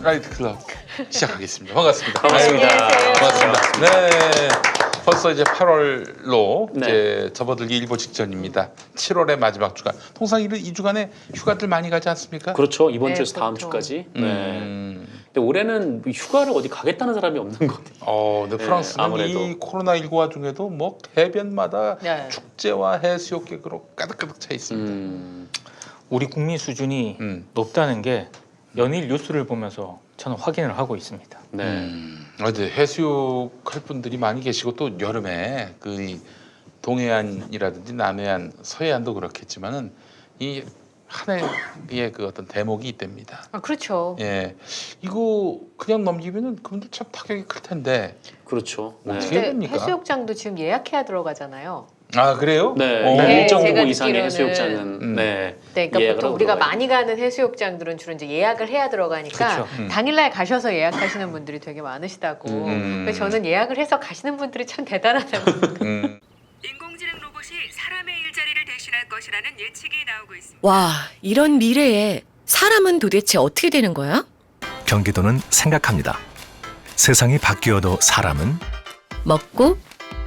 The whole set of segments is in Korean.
라이트 클럽 시작하겠습니다. 반갑습니다. 반갑습니다. 반갑습니다. 네. 벌써 이제 8월로 네. 이제 접어들기 일보 직전입니다. 7월의 마지막 주간. 통상 이 주간에 휴가들 많이 가지 않습니까? 그렇죠. 이번 네, 주에서 다음 보통. 주까지. 네. 근데 근데 올해는 휴가를 어디 가겠다는 사람이 없는 것 같아요. 근데 네, 프랑스는 아무래도. 이 코로나19 와중에도 뭐 해변마다 네. 축제와 해수욕객으로 가득가득 차 있습니다. 우리 국민 수준이 높다는 게 연일 뉴스를 보면서 저는 확인을 하고 있습니다. 네. 어제 해수욕 할 분들이 많이 계시고 또 여름에 이 동해안이라든지 남해안, 서해안도 그렇겠지만은 이 한 해의 그 어떤 대목이 있답니다. 아, 그렇죠. 예, 이거 그냥 넘기면은 그분들 참 타격이 클 텐데. 그렇죠. 네. 어떻게 근데 됩니까? 해수욕장도 지금 예약해야 들어가잖아요. 아 그래요? 네. 어. 네, 일정 제가 부분 이상의 듣기로는- 해수욕장은 네. 네, 그러니까 예약을 보통 하고 우리가 들어가요. 많이 가는 해수욕장들은 주로 이제 예약을 해야 들어가니까 그렇죠. 당일날 가셔서 예약하시는 분들이 되게 많으시다고. 그래서 저는 예약을 해서 가시는 분들이 참 대단하다고. 인공지능 로봇이 사람의 일자리를 대신할 것이라는 예측이 나오고 있습니다. 와, 이런 미래에 사람은 도대체 어떻게 되는 거야? 경기도는 생각합니다. 세상이 바뀌어도 사람은 먹고,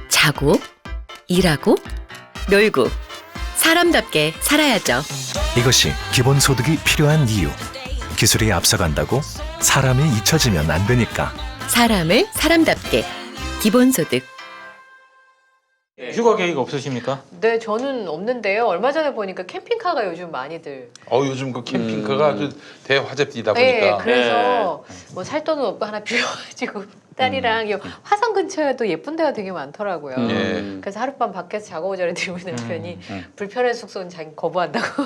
자고, 일하고, 놀고, 사람답게 살아야죠. 이것이 기본소득이 필요한 이유. 기술이 앞서간다고 사람이 잊혀지면 안 되니까. 사람을 사람답게. 기본소득. 휴가 계획 없으십니까? 네, 저는 없는데요. 얼마 전에 보니까 캠핑카가 요즘 많이들. 요즘 그 캠핑카가 아주 대화제이다 네, 보니까. 그래서 뭐 살 돈은 없고 하나 빌려가지고 딸이랑 이 화성 근처에도 예쁜 데가 되게 많더라고요. 예. 그래서 하룻밤 밖에서 자고 오자를 들고 있는 남편이 음. 불편한 숙소는 자기 거부한다고.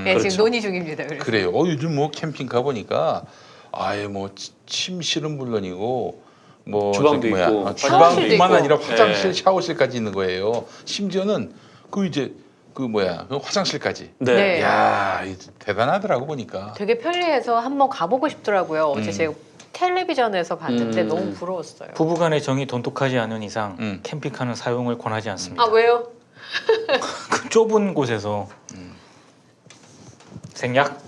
네, 그렇죠. 지금 논의 중입니다. 그래서. 그래요. 요즘 뭐 캠핑카 보니까 아예 뭐 침실은 물론이고 뭐 주방도 저기 있고, 샤워실도 주방뿐만 있고. 아니라 화장실, 네. 샤워실까지 있는 거예요. 심지어는 그 화장실까지. 네. 야, 대단하더라고 보니까. 되게 편리해서 한번 가보고 싶더라고요. 어제 음. 제가 텔레비전에서 봤는데 너무 부러웠어요. 부부간의 정이 돈독하지 않은 이상 음. 캠핑카는 사용을 권하지 않습니다. 아, 왜요? 그 좁은 곳에서 생략?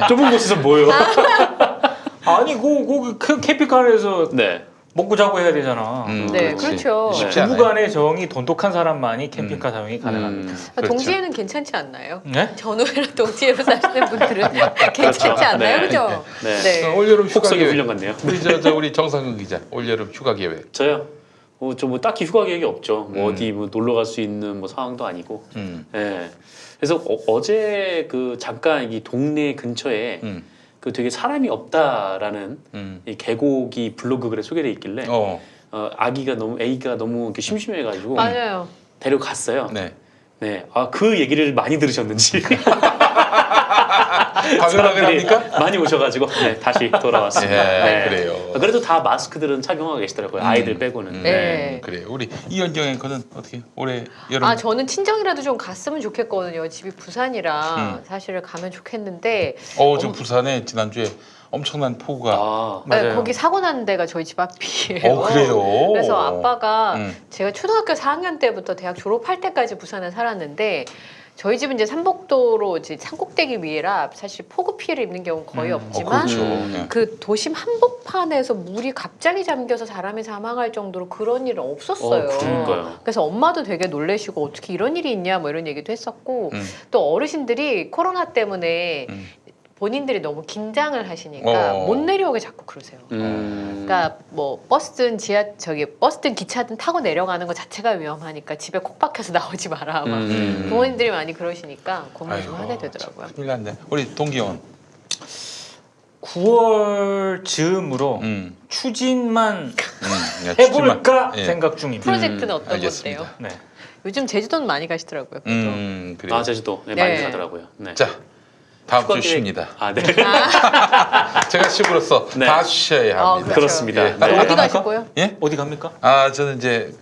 좁은 곳에서 뭐요? 아니 그 캠핑카에서 네. 먹고 자고 해야 되잖아. 네, 그렇지. 그렇죠. 쉽지 않아요. 부부간의 정이 돈독한 사람만이 캠핑카 사용이 가능합니다. 그렇죠. 동지에는 괜찮지 않나요? 네? 전후회랑 동지에로 사시는 분들은 괜찮지 않나요? 네. 그죠? 네. 네. 올여름 휴가 폭설이 계획. 훈련 같네요. 우리 우리 정상근 기자 올여름 휴가 계획. 저요. 뭐 딱히 휴가 계획이 없죠. 뭐 음. 어디 뭐 놀러 갈 수 있는 뭐 상황도 아니고. 음. 예. 그래서 어제 그 잠깐 이 동네 근처에 음. 그 되게 사람이 없다라는 음. 이 계곡이 블로그 글에 소개돼 있길래 아기가 너무 이렇게 심심해가지고 맞아요. 데려갔어요. 네. 네. 그 얘기를 많이 들으셨는지 바글바글합니까? 많이 오셔가지고 네, 다시 돌아왔습니다. 예, 네. 그래요. 그래도 다 마스크들은 착용하고 계시더라고요. 아이들 빼고는. 네. 그래요. 우리 이현정 앵커는 어떻게 올해 여름? 아, 저는 친정이라도 좀 갔으면 좋겠거든요. 집이 부산이라 사실 가면 좋겠는데 지금 부산에 지난주에 엄청난 폭우가. 네, 맞아요. 거기 사고 난 데가 저희 집 앞이에요. 그래요. 그래서 아빠가 음. 제가 초등학교 4학년 때부터 대학 졸업할 때까지 부산에 살았는데 저희 집은 이제 삼복도로 이제 산꼭대기 위에라 사실 폭우 피해를 입는 경우는 거의 없지만 그렇죠. 네. 그 도심 한복판에서 물이 갑자기 잠겨서 사람이 사망할 정도로 그런 일은 없었어요. 그러니까요. 그래서 엄마도 되게 놀래시고 어떻게 이런 일이 있냐 뭐 이런 얘기도 했었고 또 어르신들이 코로나 때문에 본인들이 너무 긴장을 하시니까 못 내려오게 자꾸 그러세요. 그러니까 뭐 버스든 버스든 기차든 타고 내려가는 것 자체가 위험하니까 집에 콕 박혀서 나오지 마라. 막 부모님들이 많이 그러시니까 고민 좀 하게 되더라고요. 큰일 났네. 우리 동기원. 9월 즈음으로 추진만 해볼까 예. 생각 중입니다. 프로젝트는 어떤 알겠습니다. 건데요? 네. 요즘 제주도는 많이 가시더라고요. 그래요. 제주도 네, 네. 많이 가더라고요. 네. 자, 다음 휴가 주 계획- 쉽니다. 네. 제가 시부로서 네. 다 쉬셔야 합니다. 그렇죠. 그렇습니다. 예. 네. 어디 갑니까? 가실 거예요? 예? 어디 갑니까? 저는 이제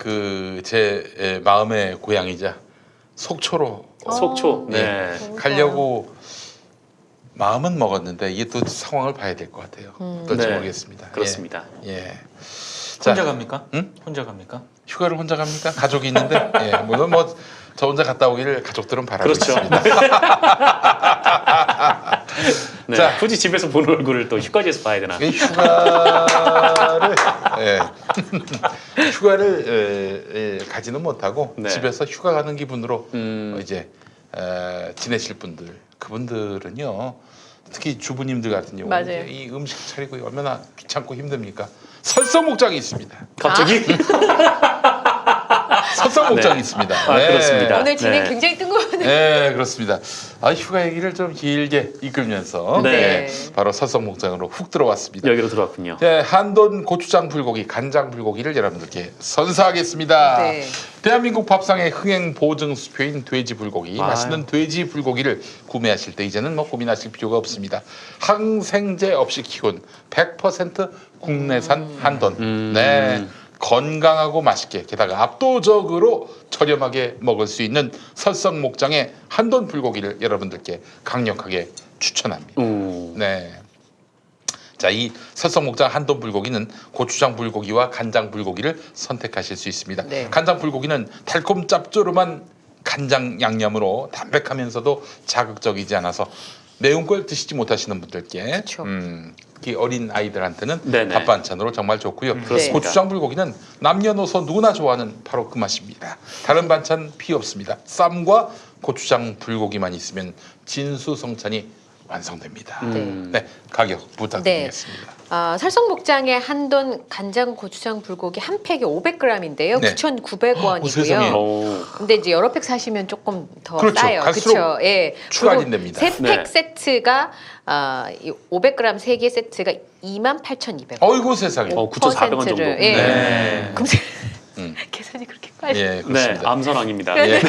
제 마음의 고향이자 속초로 속초. 네. 네. 너무 가려고 마음은 먹었는데 이게 또 상황을 봐야 될 것 같아요. 어떨지 네. 모르겠습니다. 그렇습니다. 예. 혼자 자, 갑니까? 응? 혼자 갑니까? 휴가를 혼자 갑니까? 가족이 있는데 예, 물론 뭐 저 혼자 갔다 오기를 가족들은 바라고 그렇죠. 있습니다. 네. 자. 굳이 집에서 보는 얼굴을 또 휴가지에서 봐야 되나? 이 휴가를 예. 휴가를 가지는 못하고 네. 집에서 휴가 가는 기분으로 이제 지내실 분들 그분들은요 특히 주부님들 같은 경우 맞아요. 이 음식 차리고 얼마나 귀찮고 힘듭니까? 설성목장이 있습니다. 갑자기 설성목장이 네. 있습니다. 아, 그렇습니다. 오늘 진행 네. 굉장히 뜬금없네요. 네, 그렇습니다. 휴가 얘기를 좀 길게 이끌면서 네. 바로 설성목장으로 훅 들어왔습니다. 여기로 들어왔군요. 네, 한돈 고추장 불고기, 간장 불고기를 여러분들께 선사하겠습니다. 네. 대한민국 밥상의 흥행 보증 수표인 돼지 불고기, 아유. 맛있는 돼지 불고기를 구매하실 때 이제는 뭐 고민하실 필요가 없습니다. 항생제 없이 키운 100% 국내산 한돈. 네. 건강하고 맛있게 게다가 압도적으로 저렴하게 먹을 수 있는 설성목장의 한돈 불고기를 여러분들께 강력하게 추천합니다. 네. 자, 이 설성목장 한돈 불고기는 고추장 불고기와 간장 불고기를 선택하실 수 있습니다. 네. 간장 불고기는 달콤 짭조름한 간장 양념으로 담백하면서도 자극적이지 않아서 매운 걸 드시지 못하시는 분들께 그쵸. 특히 어린 아이들한테는 네네. 밥 반찬으로 정말 좋고요. 그렇습니다. 고추장 불고기는 남녀노소 누구나 좋아하는 바로 그 맛입니다. 다른 반찬 필요 없습니다. 쌈과 고추장 불고기만 있으면 진수성찬이 완성됩니다. 네, 가격 부탁드리겠습니다. 설성목장의 한돈 간장 고추장 불고기 한 팩이 500g인데요. 네. 9,900원이고요. 세상에. 근데 이제 여러 팩 사시면 조금 더 그렇죠. 싸요. 갈수록 그렇죠. 예. 추가 할인됩니다. 세팩 네. 세트가 이 500g 3개 세트가 28,200원. 어이구 세상에. 9,400원 정도. 예. 네. 그럼 계산이 그렇게 빨리 예, 네, 그렇습니다. 암선왕입니다. 예.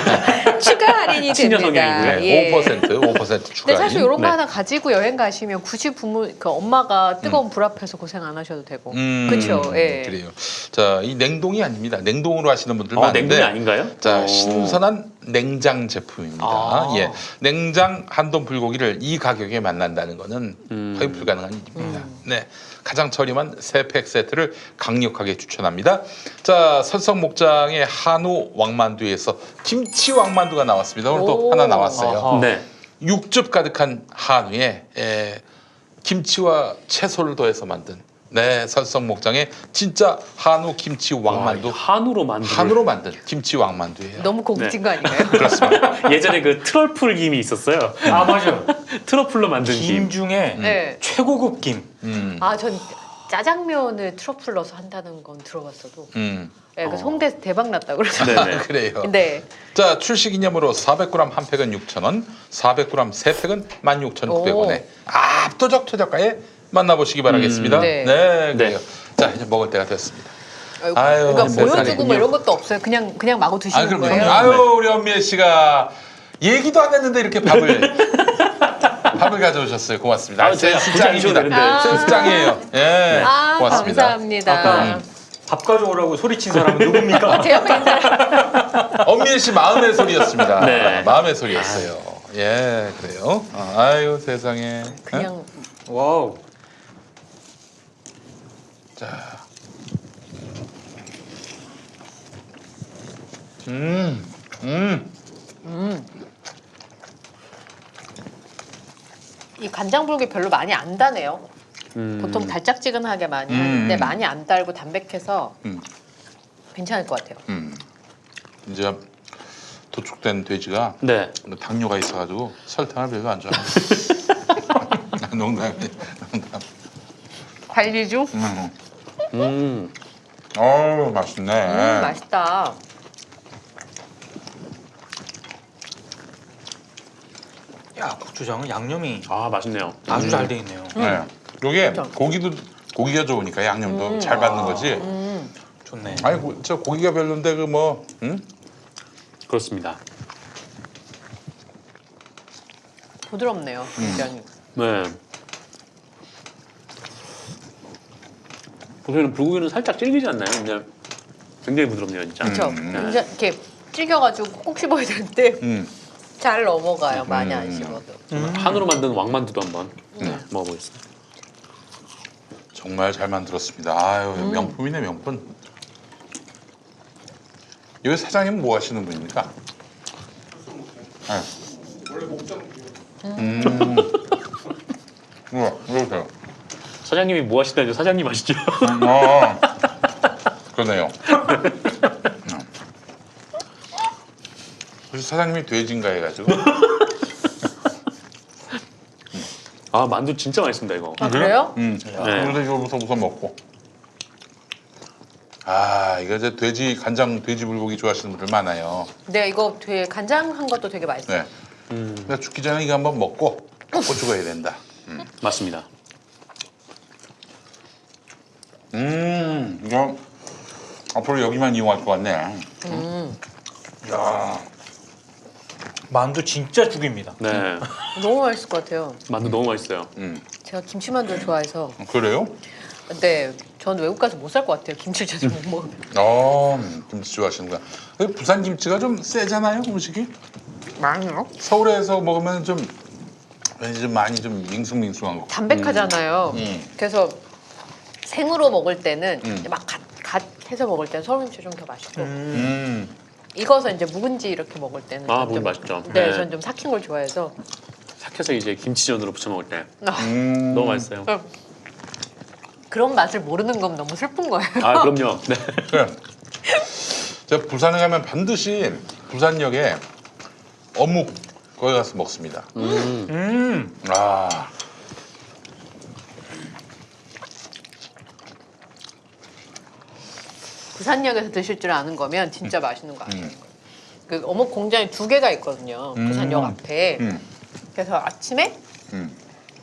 추가 할인이 친여 됩니다. 성향이고요. 네, 예. 5% 추가. 근데 사실 이런 거 네. 하나 가지고 여행 가시면 굳이 그 엄마가 뜨거운 불 앞에서 고생 안 하셔도 되고. 그렇죠. 예. 그래요. 자, 이 냉동이 아닙니다. 냉동으로 하시는 분들 냉동이 많은데. 아닌가요? 자, 신선한 냉장 제품입니다. 아. 예, 냉장 한돈 불고기를 이 가격에 만난다는 거는 거의 불가능한 일입니다. 네, 가장 저렴한 3팩 세트를 강력하게 추천합니다. 자, 설성목장의 한우 왕만두에서 김치 왕만두가 나왔습니다. 오늘 또 오. 하나 나왔어요. 아하. 네. 육즙 가득한 한우에 김치와 채소를 더해서 만든 설성목장의 진짜 한우 김치 왕만두. 한우로 만든. 한우로 만든 김치 왕만두예요. 너무 고급진 거 아닌가요? 그렇습니다. 예전에 그 트러플 김이 있었어요. 아 맞아요. 트러플로 만든 김 김. 중에 네. 최고급 김. 전 짜장면을 트러플 넣어서 한다는 건 들어봤어도. 음. 예, 그 홍대 대박 났다 그래서. 네네. 그래요. 네. 자, 출시 기념으로 400g 한 팩은 6,000원, 400g 세 팩은 16,900원에 압도적 최저가에 만나보시기 바라겠습니다. 네. 그래요. 자, 이제 먹을 때가 됐습니다. 아유, 그러니까 세상에. 보여주고 뭐 이런 것도 없어요. 그냥 마구 드시는 그럼 거예요. 아유, 우리 엄미애 씨가 얘기도 안 했는데 이렇게 밥을 가져오셨어요. 고맙습니다. 제가 센스짱입니다. 되는데. 센스짱이에요. 예, 고맙습니다. 감사합니다. 밥 가져오라고 소리친 사람은 누굽니까? 제 옆에 있는 사람. 엄미애 씨 마음의 소리였습니다. 네. 마음의 소리였어요. 예, 그래요. 아유, 세상에. 그냥 와우. 자, 이 간장불기 별로 많이 안 다네요. 보통 달짝지근하게 많이 하는데 많이 안 달고 담백해서 괜찮을 것 같아요. 이제 도축된 돼지가 네. 당뇨가 있어가지고 설탕을 별로 안 좋아해요. 농담. 관리 중? 어우, 맛있네. 맛있다. 야 고추장은 양념이 맛있네요. 아주 잘 돼 있네요. 네. 이게 고기가 좋으니까 양념도 잘 받는 거지. 좋네. 아니, 저 고기가 별론데 그렇습니다. 부드럽네요. 굉장히. 네. 보통은 불고기는 살짝 질기지 않나요? 근데 굉장히 부드럽네요, 진짜. 그렇죠. 굉장히 이렇게 찔겨가지고 꼭 씹어야 되는데 잘 넘어가요. 많이 안 씹어도. 한우로 만든 왕만두도 한번 먹어보겠습니다. 정말 잘 만들었습니다. 아유, 명품이네, 명품. 여기 사장님은 뭐 하시는 분입니까? 원래 목장. 사장님이 뭐 하시나요? 사장님 아시죠? 그러네요. 혹시 사장님이 돼지인가 해가지고. 아 만두 진짜 맛있습니다 이거. 아, 그래요? 그래서 이거부터 우선 먹고. 아 이거 이제 돼지 간장 돼지 불고기 좋아하시는 분들 많아요. 네, 이거 되게 간장한 것도 되게 맛있어요. 네. 그러니까 죽기 전에 이거 한번 먹고 죽어야 된다. 맞습니다. 이거 앞으로 여기만 이용할 것 같네. 야, 만두 진짜 죽입니다. 네. 너무 맛있을 것 같아요. 만두 너무 맛있어요. 제가 김치만두를 좋아해서. 그래요? 네, 전 외국 가서 못 살 것 같아요. 김치를 자주 못 먹으면. 김치 좋아하시는구나. 부산 김치가 좀 세잖아요, 음식이. 많이요? 서울에서 먹으면 좀 왠지 좀 많이 좀 밍숭밍숭한 거. 담백하잖아요. 그래서 생으로 먹을 때는 막 갓 해서 먹을 때는 서울 김치 좀 더 맛있고 익어서 이제 묵은지 이렇게 먹을 때는 아, 좀 묵은지 맛있죠. 네, 네. 전 좀 삭힌 걸 좋아해서. 삭혀서 이제 김치전으로 부쳐 먹을 때 너무 맛있어요. 그런 맛을 모르는 건 너무 슬픈 거예요. 아 그럼요. 네. 그래. 제가 부산에 가면 반드시 부산역에 어묵 거기 가서 먹습니다. 아. 부산역에서 드실 줄 아는 거면 진짜 맛있는 거 아시는 거예요. 그 어묵 공장이 2개가 있거든요. 부산역 앞에. 그래서 아침에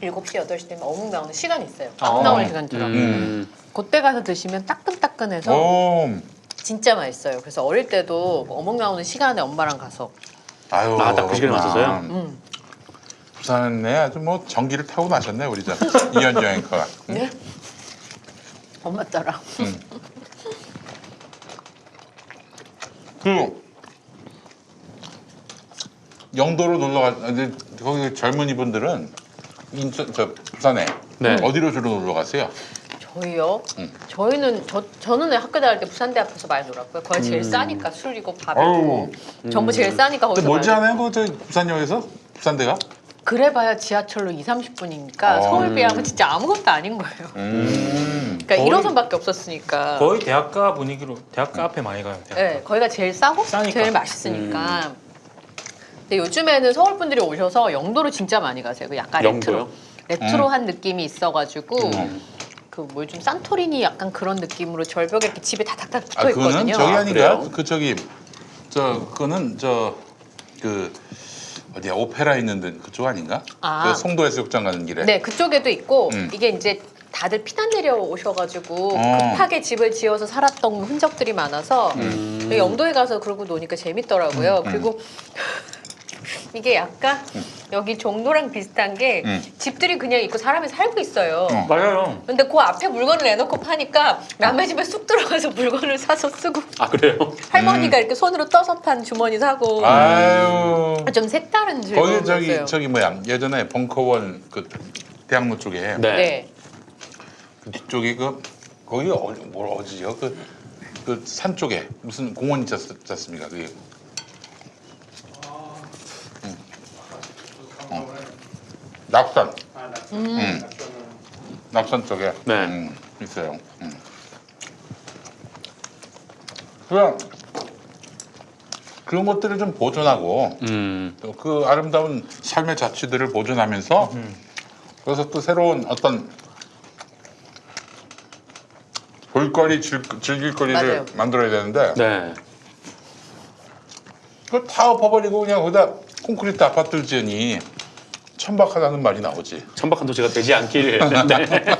7시, 8시 되면 어묵 나오는 시간이 있어요. 빵 나올 시간처럼. 그때 가서 드시면 따끈따끈해서 진짜 맛있어요. 그래서 어릴 때도 어묵 나오는 시간에 엄마랑 가서. 아유. 딱 그 시간에 맞춰서요? 부산에 아주 뭐 전기를 타고 나셨네 우리 저 이현주 앵커가. 네? 엄마 따라. 그 영도로 놀러 가. 근데 거기 젊은이 분들은 인천 저 부산에 네. 어디로 주로 놀러 가세요? 저희요? 저는 학교 다닐 때 부산대 앞에서 많이 놀았고요. 거기 제일 싸니까 술이고 아유. 밥이고 전부 제일 싸니까 근데 거기서 멀지 많이 않아요? 그 저 부산역에서 부산대가? 그래봐야 지하철로 30분이니까 아. 서울 비하면 진짜 아무것도 아닌 거예요. 그러니까 거의- 1호선밖에 없었으니까. 거의 대학가 분위기로 대학가 앞에 많이 가요. 대학가. 네, 거기가 제일 싸고 싸니까. 제일 맛있으니까. 근데 요즘에는 서울 분들이 오셔서 영도로 진짜 많이 가세요. 그 약간 영도요? 레트로한 느낌이 있어가지고 그 뭐 좀 산토리니 약간 그런 느낌으로 절벽에 이렇게 집에 다닥닥 붙어 그거는 있거든요. 저기 아닌가? 그래요? 그 저기 그거는 그 어디야 오페라 있는 데 그쪽 아닌가? 아. 그 송도 해수욕장 가는 길에. 네, 그쪽에도 있고 음. 이게 이제 다들 피난 내려오셔가지고 어. 급하게 집을 지어서 살았던 흔적들이 많아서 여기 영도에 가서 그러고 노니까 재밌더라고요. 그리고 이게 약간 여기 종로랑 비슷한 게 집들이 그냥 있고 사람이 살고 있어요. 맞아요. 근데 그 앞에 물건을 내놓고 파니까 남의 집에 쑥 들어가서 물건을 사서 쓰고 아 그래요? 할머니가 이렇게 손으로 떠서 판 주머니 사고 아유. 좀 색다른 거기 즐거움이었어요. 저기 뭐야 예전에 벙커원 그 대학로 쪽에 네. 네. 그 뒤쪽이 거기 어디요? 그 산 쪽에 무슨 공원 있지 않습니까? 그게. 낙산. 낙산 쪽에 네. 있어요. 그냥 그런 것들을 좀 보존하고 또 그 아름다운 삶의 자취들을 보존하면서 그래서 또 새로운 어떤 볼거리, 즐길거리를 맞아요. 만들어야 되는데 네. 그걸 다 엎어버리고 그냥 거기다 콘크리트 아파트를 지으니 천박하다는 말이 나오지. 천박한 도시가 되지 않길. 네.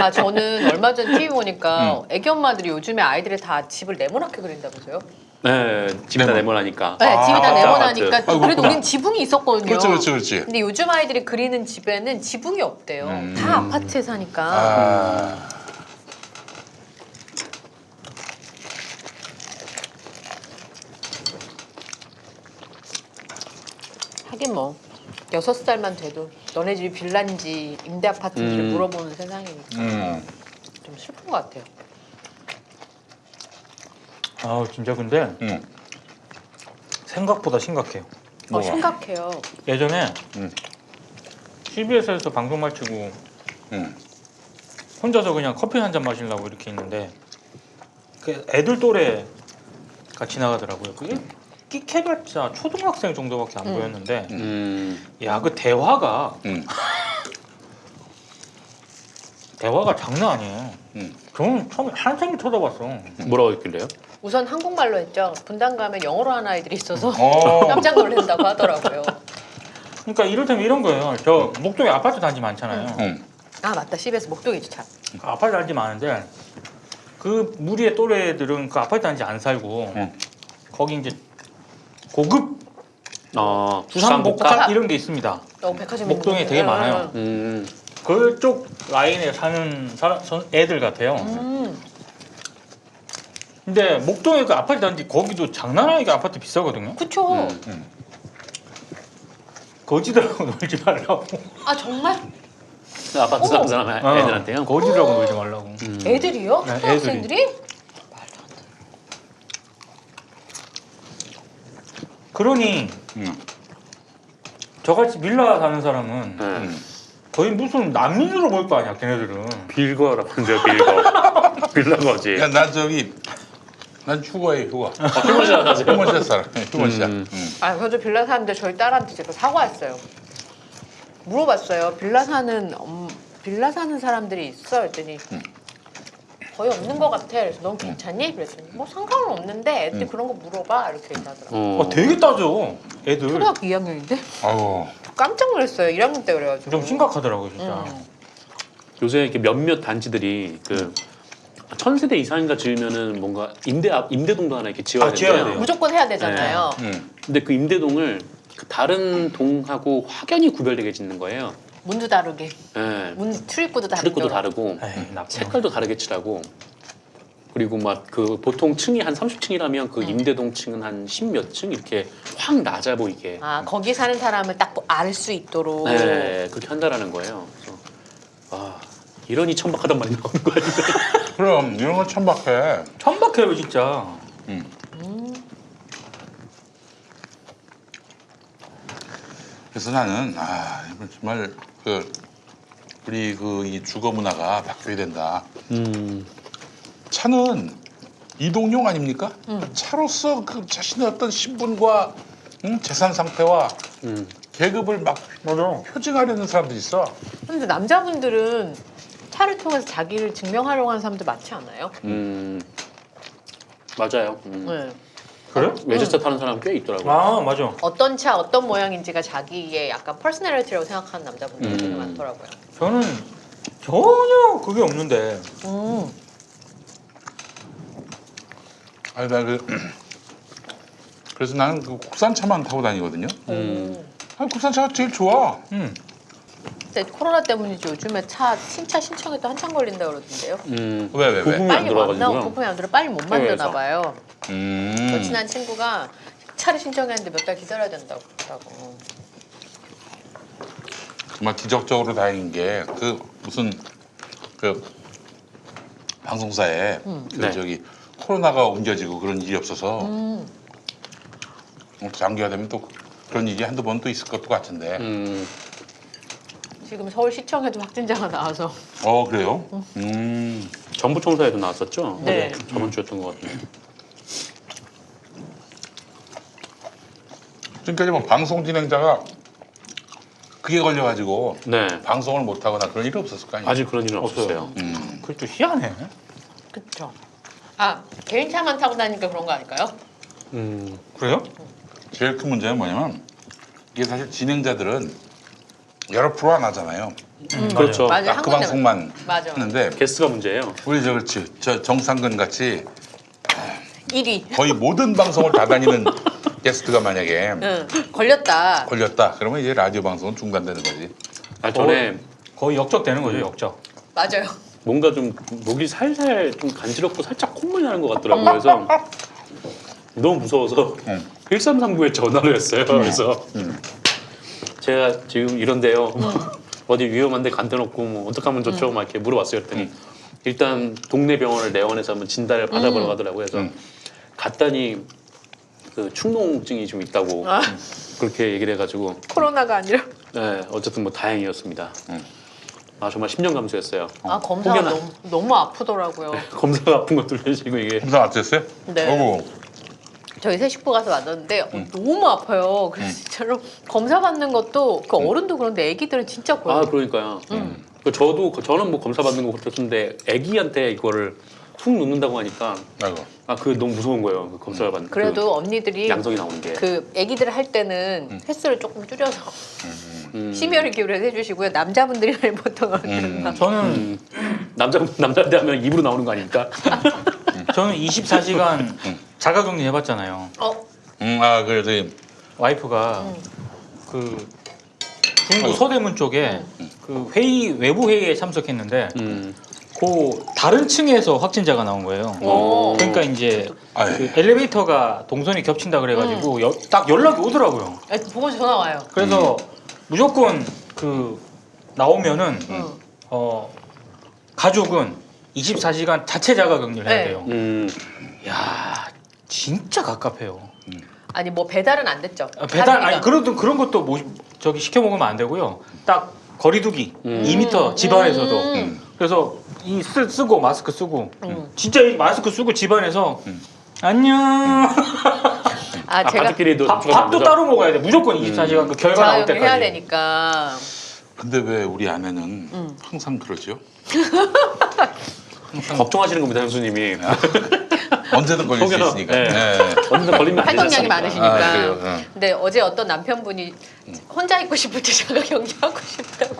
아 저는 얼마 전 TV 보니까 애기 엄마들이 요즘에 아이들이 다 집을 네모나게 그린다면서요? 네. 집이 다 네모나니까. 네, 집이 다 아파트. 네모나니까 아이고, 그래도 그렇구나. 우린 지붕이 있었거든요. 그렇지. 근데 요즘 아이들이 그리는 집에는 지붕이 없대요. 다 아파트에 사니까. 아, 하긴 뭐 6살만 돼도 너네 집이 빌라인지 임대 아파트인지를 물어보는 세상이니까 좀 슬픈 것 같아요. 아 진짜 근데 생각보다 심각해요. 뭐가? 심각해요. 예전에 음. CBS에서 방송 마치고 혼자서 그냥 커피 한 잔 마시려고 이렇게 있는데 그 애들 또래가 지나가더라고요. 그게 끼케봤자 초등학생 정도밖에 안 보였는데 야 그 대화가 대화가 장난 아니에요. 저는 처음에 한참을 쳐다봤어. 뭐라고 했길래요? 우선 한국말로 했죠. 분당 가면 영어로 하는 아이들이 있어서 깜짝 놀란다고 하더라고요. 그러니까 이를테면 이런 거예요. 저 목동에 아파트 단지 많잖아요. 아 맞다. CBS 목동이죠 참. 아파트 단지 많은데 그 무리의 또래들은 그 아파트 단지 안 살고 거기 이제 고급 주상복합 이런 게 있습니다. 백화점 목동에 되게 많아요. 그쪽 라인에 사는 애들 같아요. 근데 목동에 그 아파트 단지 거기도 장난 아니게 아파트 비싸거든요. 그쵸. 거지들하고 놀지 말라고. 아 정말? 아파트 사는 사람 애들한테요? 거지들하고 놀지 말라고. 애들이요? 네, 초등학생들이? 그러니 저같이 빌라 사는 사람은 거의 무슨 난민으로 볼 거 아니야 걔네들은. 빌거라고 하죠. 빌거. 빌라 거지. 야, 난 휴가에 휴가. 휴먼시아 가세요? 휴먼시아 살아. 휴먼시아. 아 저도 빌라 사는데 저희 딸한테 제가 사과했어요. 물어봤어요. 빌라 사는 사람들이 있어? 했더니 거의 없는 것 같아. 그래서 넌 괜찮니? 그랬더니 뭐 상관은 없는데 애들 그런 거 물어봐 이렇게 얘기하더라고. 되게 따져 애들. 초등학교 2학년인데? 아우. 깜짝 놀랐어요. 1학년 때 그래가지고. 좀 심각하더라고요 진짜. 요새 이렇게 몇몇 단지들이 그 1000세대 이상인가 지으면은 뭔가 임대동도 하나 이렇게 지어야 지어야 된대요. 돼요. 무조건 해야 되잖아요. 근데 그 임대동을 그 다른 동하고 확연히 구별되게 짓는 거예요. 문도 다르게. 네. 문 출입구도 다르게. 출입구도 다르고 에이, 나쁜 색깔도 다르게 칠하고 그리고 막 그 보통 층이 한 30층이라면 그 임대동 층은 한 10몇 층 이렇게 확 낮아 보이게 아 거기 사는 사람을 딱 알 수 있도록. 네, 그렇게 한다라는 거예요. 그래서 이러니 천박하단 말이 나오는 거예요. 그럼 이런 건 천박해. 천박해요 진짜. 그래서 나는 이건 정말 우리 이 주거 문화가 바뀌어야 된다. 차는 이동용 아닙니까? 차로서 그 자신의 어떤 신분과 재산 상태와 계급을 막 표징하려는 사람들이 있어. 근데 남자분들은 차를 통해서 자기를 증명하려고 하는 사람들 많지 않아요? 맞아요. 네. 그래요? 외제차 타는 사람 꽤 있더라고요. 아 맞아. 어떤 차, 어떤 모양인지가 자기의 약간 퍼스널리티라고 생각하는 남자분들이 되게 많더라고요. 저는 전혀 그게 없는데. 아니 그래서 나는 그 국산차만 타고 다니거든요. 국산차가 제일 좋아. 근데 코로나 때문이지 요즘에 신차 신청해도 한참 걸린다 그러던데요. 왜? 부품이 안 빨리 못 나오고 들어가지고요. 부품이 안 들어 빨리 못 만드나 봐요. 저 음. 친한 친구가 차를 신청했는데 몇 달 기다려야 된다고 그러더라고. 정말 기적적으로 다행인 게 무슨 방송사에 네. 저기 코로나가 옮겨지고 그런 일이 없어서 장기화되면 또 그런 일이 한두 번 또 있을 것도 같은데. 지금 서울시청에도 확진자가 나와서. 그래요? 정부청사에도 나왔었죠? 네. 저번 주였던 것 같은데. 지금까지 뭐 방송 진행자가 그게 걸려가지고 네. 방송을 못하거나 그런 일이 없었을 거 아니에요? 아직 그런 일은 없었어요. 그게 좀 희한해. 그쵸. 아 개인차만 타고 다니니까 그런 거 아닐까요? 그래요? 제일 큰 문제는 뭐냐면 이게 사실 진행자들은 여러 프로 안 하잖아요. 그렇죠. 맞아요. 딱 그 한 군데만. 방송만 맞아. 하는데 게스트가 문제예요. 우리 저 정상근 같이 1위. 거의 모든 방송을 다 다니는 게스트가 만약에 걸렸다. 걸렸다 그러면 이제 라디오 방송은 중단되는 거지. 전에 거의 역적되는 거죠 역적. 맞아요. 뭔가 좀 목이 살살 좀 간지럽고 살짝 콧물이 나는 것 같더라고요. 그래서 너무 무서워서 1339에 전화를 했어요. 그래서 제가 지금 이런데요. 어디 위험한데 간대놓고 뭐 어떻게 하면 좋죠? 막 이렇게 물어봤어요. 그랬더니 일단 동네 병원을 내원해서 한번 진단을 받아보라고 하더라고요. 그래서 갔더니 그 축농증이 좀 있다고 그렇게 얘기를 해가지고 코로나가 아니라. 네, 어쨌든 뭐 다행이었습니다. 아 정말 10년 감수했어요. 아 검사가 혹여나- 너무 아프더라고요. 검사가 아픈 것도 내시고 이게. 검사 어땠어요? 네. 어구. 저희 새식부 가서 왔는데 너무 아파요. 그래서 진짜로 검사 받는 것도 그 어른도 그런데 애기들은 진짜 아 고요. 그러니까요. 저는 뭐 검사 받는 거 그렇던데 애기한테 이거를 훅 놓는다고 하니까 아이고. 아 그 너무 무서운 거예요. 그 검사를 받는. 그래도 언니들이 그 양성이 나오는 게. 그 애기들 할 때는 횟수를 조금 줄여서 심혈을 기울여서 해주시고요. 남자분들이 보통 그런가. 저는 남자한테 하면 입으로 나오는 거 아닙니까? 저는 24시간 자가격리 해봤잖아요. 아 그래서 와이프가 그 중구 서대문 쪽에 그 외부 회의에 참석했는데 그 다른 층에서 확진자가 나온 거예요. 오. 그러니까 이제 아유. 그 엘리베이터가 동선이 겹친다 그래가지고 딱 연락이 오더라고요. 보고 전화 와요. 그래서 무조건 그 나오면은 가족은 24시간 자체 자가격리를 해야 네. 돼요. 야 진짜 갑갑해요. 아니 뭐 배달은 안 됐죠. 배달 아니 사람이니까. 그런 것도 뭐 저기 시켜 먹으면 안 되고요. 딱 거리두기 2m 집 안에서도. 그래서 이 쓰고 마스크 쓰고 진짜 이 마스크 쓰고 집 안에서 안녕. 아 제가 가족끼리도 밥도 따로 먹어야 돼. 무조건 24시간 그 결과 나올 자가격리 때까지. 해야 되니까. 근데 왜 우리 아내는 항상 그러죠? 걱정하시는 겁니다, 현수님이. 언제든 걸릴 수 혹여나, 있으니까. 네. 네. 언제 걸리면 안 활동량이 되셨으니까. 많으시니까. 아, 그래요? 응. 근데 어제 어떤 남편분이 혼자 있고 싶을 때 자가격리하고 싶다고.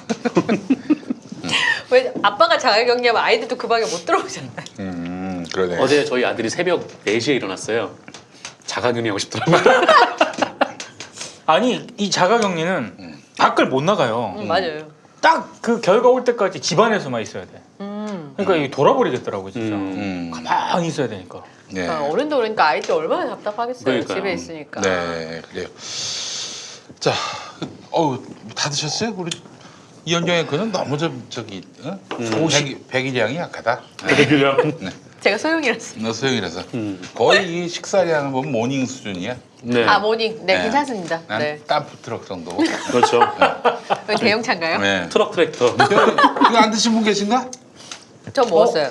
왜 아빠가 자가격리하면 아이들도 그 방에 못 들어오잖아요. 그러네. 어제 저희 아들이 새벽 4시에 일어났어요. 자가격리 하고 싶더라고요. 아니 이 자가격리는 밖을 못 나가요. 맞아요. 딱 그 결과 올 때까지 집 안에서만 있어야 돼. 그러니까 이게 돌아버리겠더라고 진짜. 가만히 있어야 되니까. 네. 아, 어른도 그러니까 아이들 얼마나 답답하겠어요. 그러니까요. 집에 있으니까. 네, 그래요. 자, 다 드셨어요? 우리 이현경의 그는 너무 저기 백일량이 약하다. 제가 소용이라서. 너 소용이라서 거의 이 식사량은 보면 모닝 수준이야. 네. 아 모닝. 네, 네. 괜찮습니다. 난 네. 땀프 트럭 정도. 그렇죠. 여기 대형차인가요? 네. 트럭 트랙터. 이거 안 드신 분 계신가? 저 먹었어요.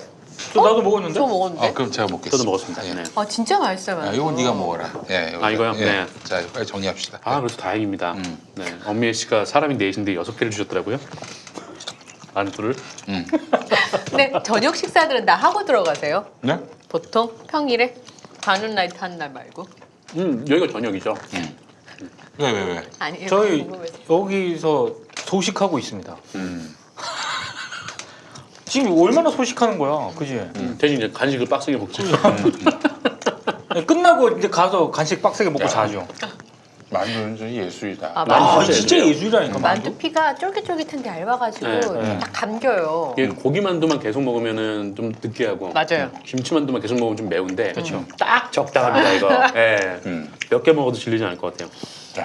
나도 먹었는데. 저 먹었는데. 그럼 제가 먹겠습니다. 저도 먹었습니다. 예. 네. 아 진짜 맛있어요. 아, 이건 네가 먹어라. 예, 아, 이거요? 예. 네. 자, 빨리 정리합시다. 아, 그래서 다행입니다. 네. 엄미애 씨가 사람이 넷인데 6개를 주셨더라고요. 안주를. 근데 저녁 식사들은 다 하고 들어가세요? 네? 보통 평일에 반은 나이트 하는 날 말고. 여기가 저녁이죠. 왜? 아니에요. 저희 궁금해서. 여기서 소식하고 있습니다. 지금 얼마나 소식하는 거야, 그지? 대신 이제 간식을 빡세게 먹죠. 끝나고 이제 가서 간식 빡세게 먹고 자죠. 만두는 좀 예술이다. 아, 많이 아 진짜 진짜 예술이에요. 예술이라니까 만두. 만두피가 쫄깃쫄깃한데 얇아가지고 네. 딱 감겨요. 이게 고기만두만 계속 먹으면은 좀 느끼하고 맞아요. 김치만두만 계속 먹으면 좀 매운데 그렇죠. 딱 적당합니다 이거. 예. 몇 개 먹어도 질리지 않을 것 같아요. 자,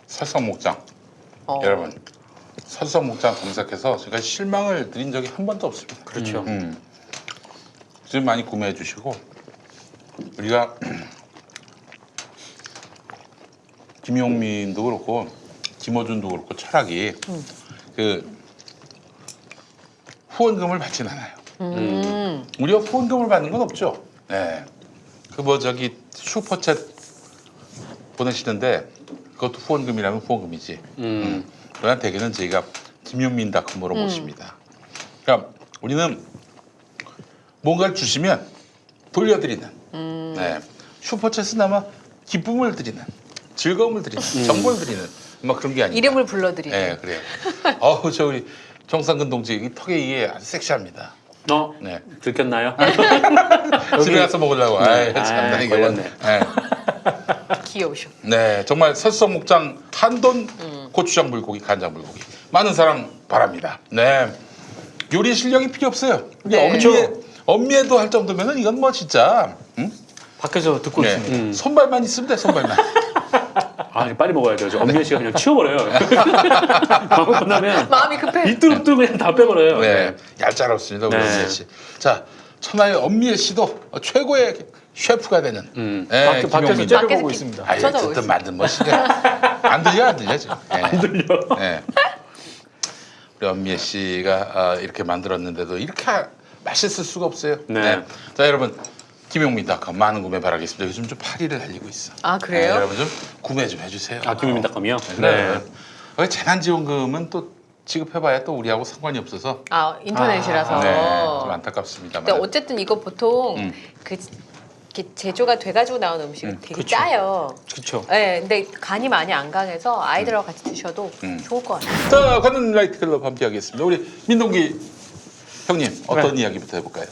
설성목장. 어. 여러분, 설성목장 검색해서 제가 실망을 드린 적이 한 번도 없습니다. 그렇죠. 지금 많이 구매해 주시고 우리가 김용민도 그렇고 김어준도 그렇고 철학이 그 후원금을 받진 않아요. 우리가 후원금을 받는 건 없죠. 네. 그 뭐 저기 슈퍼챗 보내시는데 그것도 후원금이라면 후원금이지. 그러나 대개는 저희가 김용민닷컴으로 모십니다. 그러니까 우리는 뭔가를 주시면 돌려드리는. 네. 슈퍼챗은 아마 기쁨을 드리는, 즐거움을 드리는, 정보를 드리는 막 그런 게 아니에요. 이름을 불러드리는. 네, 그래요. 저 우리 정상근 동지 이 턱에 이게 아주 섹시합니다. 네. 들켰나요? 집에 가서 먹으려고. 아이, 참나 아이, 이거. 걸렸네. 네. 귀여우셔. 네, 정말 설성목장 한돈 고추장 불고기, 간장 불고기 많은 사랑 바랍니다. 네, 요리 실력이 필요 없어요. 네. 엄미에도 할 정도면은 이건 뭐 진짜 밖에서 듣고 네. 있습니다. 손발만 있으면 돼, 손발만. 아 빨리 먹어야죠. 저 엄미애 씨가 그냥 치워버려요. 방금 끝나면 마음이 급해. 빗뚜룩뚜룩 그냥 다 빼버려요. 네, 얄짤 없습니다, 우리 네. 엄미애 씨. 자, 천하의 엄미애 씨도 최고의 셰프가 되는. 네, 밖에서 김용민. 째려보고 밖에서 있습니다. 아예 찾아오고 듣든 있습니다. 만든 멋이가 안 들려 지금. 네. 안 들려. 네. 우리 엄미애 씨가 이렇게 만들었는데도 이렇게 맛있을 수가 없어요. 네. 자 여러분 김용민닷컴 많은 구매 바라겠습니다. 요즘 좀 8위를 달리고 있어. 아 그래요? 여러분 좀 구매 좀 해주세요. 아 김민닷컴이요? 네. 재난지원금은 또 지급해봐야 또 우리하고 상관이 없어서 아 인터넷이라서. 네, 좀 안타깝습니다만. 근데 어쨌든 이거 보통 음. 그 이렇게 제조가 돼가지고 나온 음식은 되게 그쵸. 짜요. 그렇죠. 네, 근데 간이 많이 안 강해서 아이들하고 같이 드셔도 좋을 것 같아요. 자, 관훈 라이트 클럽 함께 하겠습니다. 우리 민동기 형님 어떤 이야기부터 해볼까요?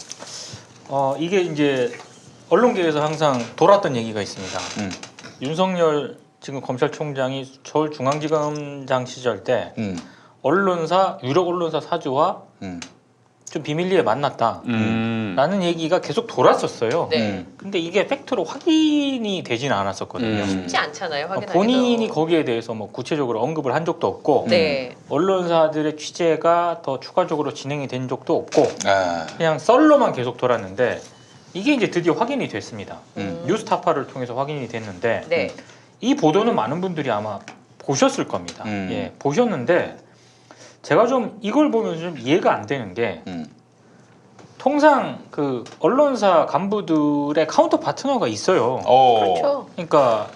이게 이제 언론계에서 항상 돌았던 얘기가 있습니다. 음. 윤석열 지금 검찰총장이 서울중앙지검장 시절 때 음. 유력 언론사 사주와 음. 좀 비밀리에 만났다. 라는 얘기가 계속 돌았었어요. 네. 근데 이게 팩트로 확인이 되지는 않았었거든요. 쉽지 않잖아요, 확인하기도. 본인이 거기에 대해서 뭐 구체적으로 언급을 한 적도 없고 네. 언론사들의 취재가 더 추가적으로 진행이 된 적도 없고 아. 그냥 썰로만 계속 돌았는데 이게 이제 드디어 확인이 됐습니다. 음. 뉴스타파를 통해서 확인이 됐는데 네. 이 보도는 많은 분들이 아마 보셨을 겁니다. 음. 예, 보셨는데 제가 좀 이걸 보면서 좀 이해가 안 되는 게 통상 그 언론사 간부들의 카운터 파트너가 있어요. 그렇죠. 그러니까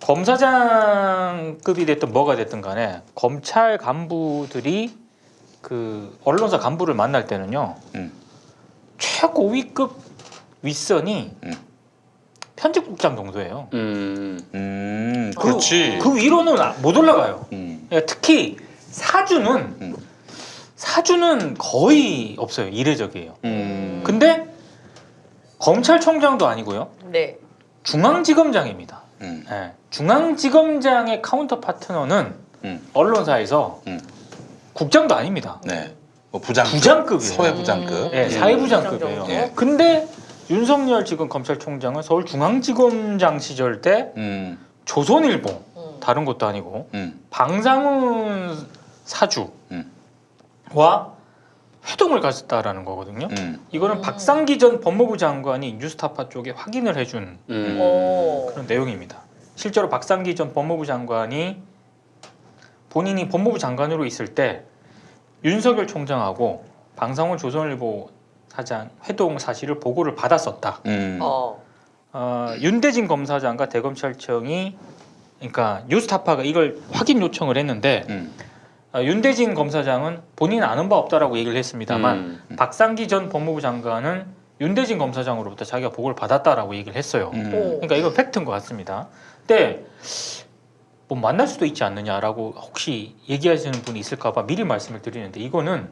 검사장급이 됐든 뭐가 됐든 간에 검찰 간부들이 그 언론사 간부를 만날 때는요 최고위급 윗선이 편집국장 정도예요. 그렇지. 그 위로는 못 올라가요. 음. 그러니까 특히 사주는 거의 없어요. 이례적이에요. 근데 검찰총장도 아니고요. 네. 중앙지검장입니다. 예, 중앙지검장의 카운터 파트너는 언론사에서 국장도 아닙니다. 네. 뭐 부장급. 부장급이에요. 사회 부장급. 예, 사회부장급이에요. 정도. 예. 근데 윤석열 지금 검찰총장은 서울중앙지검장 시절 때 조선일보 다른 것도 아니고 방상훈 사주와 회동을 가졌다라는 거거든요. 이거는 박상기 전 법무부 장관이 뉴스타파 쪽에 확인을 해준 오. 그런 내용입니다. 실제로 박상기 전 법무부 장관이 본인이 법무부 장관으로 있을 때 윤석열 총장하고 방상훈 조선일보 사장 회동 사실을 보고를 받았었다. 윤대진 검사장과 대검찰청이 그러니까 뉴스타파가 이걸 확인 요청을 했는데 윤대진 검사장은 본인 아는 바 없다라고 얘기를 했습니다만 박상기 전 법무부 장관은 윤대진 검사장으로부터 자기가 보고를 받았다라고 얘기를 했어요. 그러니까 이건 팩트인 것 같습니다. 근데 뭐 만날 수도 있지 않느냐라고 혹시 얘기하시는 분이 있을까봐 미리 말씀을 드리는데 이거는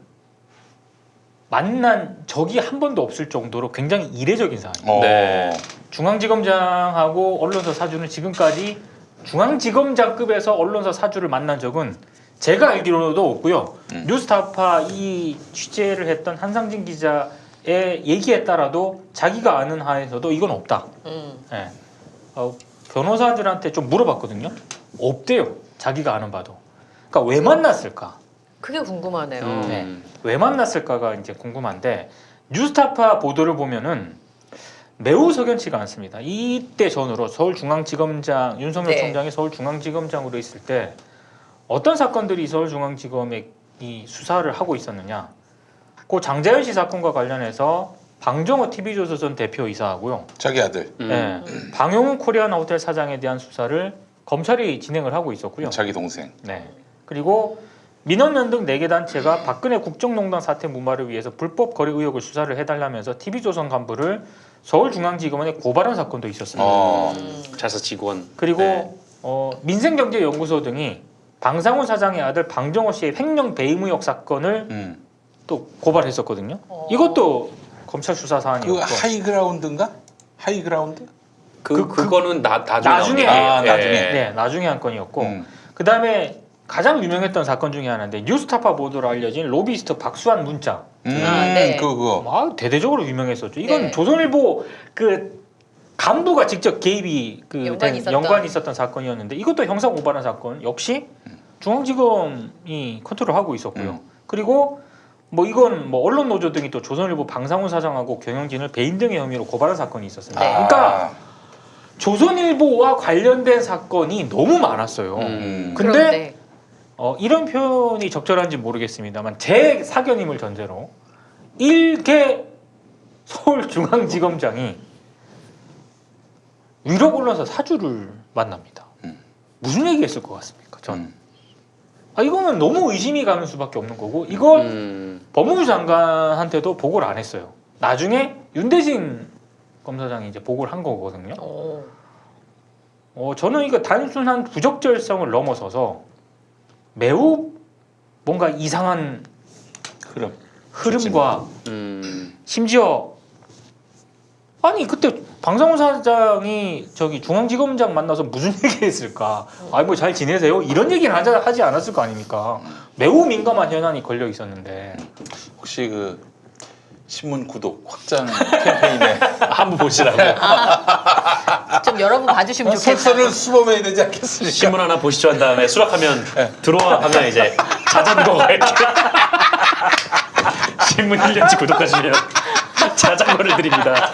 만난 적이 한 번도 없을 정도로 굉장히 이례적인 사안이에요. 네. 중앙지검장하고 언론사 사주는 지금까지 중앙지검장급에서 언론사 사주를 만난 적은 제가 알기로도 없고요. 뉴스타파 이 취재를 했던 한상진 기자의 얘기에 따라도 자기가 아는 한에서도 이건 없다. 예. 변호사들한테 좀 물어봤거든요. 없대요. 자기가 아는 바도. 그러니까 왜 만났을까? 그게 궁금하네요. 네. 왜 만났을까가 이제 궁금한데 뉴스타파 보도를 보면은 매우 석연치가 않습니다. 이때 전후로 서울중앙지검장 윤석열 네. 총장이 서울중앙지검장으로 있을 때 어떤 사건들이 서울중앙지검에 이 수사를 하고 있었느냐? 그 장자연 씨 사건과 관련해서 방정호 TV조선 대표이사하고요. 자기 아들. 네. 방용훈 코리아나 호텔 사장에 대한 수사를 검찰이 진행을 하고 있었고요. 자기 동생. 네. 그리고 민원연 등 4개 단체가 박근혜 국정농단 사태 무마를 위해서 불법 거래 의혹을 수사를 해달라면서 TV조선 간부를 서울중앙지검원에 고발한 사건도 있었습니다. 자사 직원. 그리고 네. 민생경제연구소 등이 방상훈 사장의 아들 방정호 씨의 횡령 배임 의혹 사건을 또 고발했었거든요. 이것도 검찰 수사 그 사안이었고 하이그라운드인가? 하이그라운드? 그거는 나중에 나중에 나옵니다. 나중에. 네, 나중에 한 건이었고 그 다음에 가장 유명했던 사건 중에 하나인데 뉴스타파 보도로 알려진 로비스트 박수환 문자. 네. 그거. 대대적으로 유명했었죠. 이건 네. 조선일보 그 간부가 직접 개입이 연관이 있었던 사건이었는데 이것도 형사 고발한 사건 역시 중앙지검이 컨트롤하고 있었고요. 그리고 뭐 이건 뭐 언론 노조 등이 또 조선일보 방상훈 사장하고 경영진을 배임 등의 혐의로 고발한 사건이 있었습니다. 네. 그러니까 조선일보와 관련된 사건이 너무 많았어요. 근데 그런데 이런 표현이 적절한지 모르겠습니다만 제 사견임을 전제로 일개 서울중앙지검장이 위로 올라서 사주를 만납니다. 무슨 얘기했을 것 같습니까? 저는 이거는 너무 의심이 가는 수밖에 없는 거고 이걸 법무부 장관한테도 보고를 안 했어요. 나중에 윤대진 검사장이 이제 보고를 한 거거든요. 저는 이거 단순한 부적절성을 넘어서서 매우 뭔가 이상한 흐름과 심지어 아니 그때 방상훈 사장이 저기 중앙지검장 만나서 무슨 얘기했을까? 뭐 잘 지내세요? 이런 얘기는 하지 않았을 거 아닙니까? 매우 민감한 현안이 걸려 있었는데 혹시 그 신문 구독 확장 캠페인에 한번 보시라고. 좀 여러분 봐주시면 좋겠다. 설설을 수범해야 되지 않겠습니까? 신문 하나 보시죠 한 다음에 수락하면 들어와 하면 이제 자전거 갈게. 신문 1년치 구독하시면 자전거를 드립니다.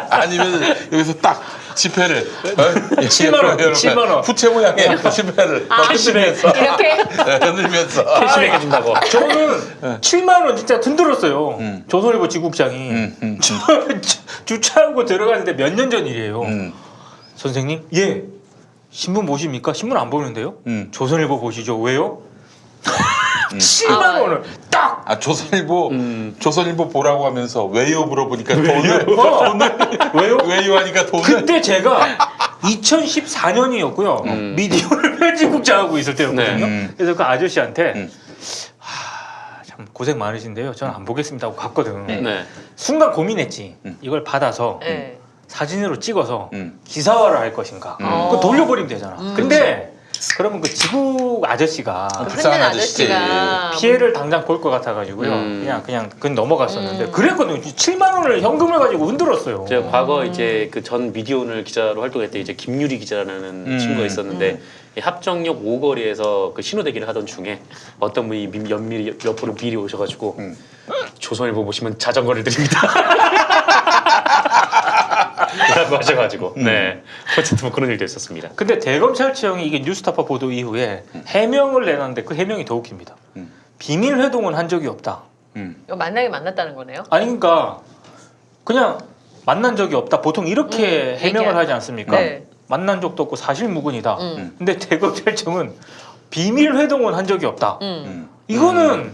아니면 여기서 딱 지폐를 7만 원, 7만 원. 부채 모양의 지폐를 흔들면서 이렇게 흔들면서 캐시백 해준다고. 저는 7만 원 진짜 든들었어요. 조선일보 지국장이 주차하고 들어갔는데 몇 년 전 일이에요. 선생님, 예. 신문 보십니까? 신문 안 보는데요? 조선일보 보시죠. 왜요? 7만 원을 딱! 조선일보 보라고 하면서 왜요 물어보니까 돈을 왜요 하니까 돈을 그때 제가 2014년이었고요. 미디어를 편집국장하고 있을 때였거든요. 그래서 그 아저씨한테 참 고생 많으신데요. 저는 안 보겠습니다 하고 갔거든. 네. 순간 고민했지. 이걸 받아서 네. 사진으로 찍어서 기사화를 할 것인가. 그거 돌려버리면 되잖아. 근데 그러면 그 지국 아저씨가 흔든 아저씨가 피해를 당장 볼 것 같아가지고요. 그냥 넘어갔었는데 그랬거든요. 7만 원을 현금을 가지고 흔들었어요. 제가 과거 이제 그 전 미디어오늘 기자로 활동할 때 이제 김유리 기자라는 친구가 있었는데 이 합정역 5거리에서 그 신호대기를 하던 중에 어떤 분이 옆으로 미리 오셔가지고 조선일보 보시면 자전거를 드립니다. 라고 하셔가지고 네 어쨌든 뭐 그런 일도 있었습니다. 근데 대검찰청이 이게 뉴스타파 보도 이후에 해명을 내놨는데 그 해명이 더 웃깁니다. 비밀 회동은 한 적이 없다. 이거 만나긴 만났다는 거네요. 아니 그러니까 그냥 만난 적이 없다. 보통 이렇게 해명을 하지 않습니까? 네. 만난 적도 없고 사실무근이다. 근데 대검찰청은 비밀 회동은 한 적이 없다. 이거는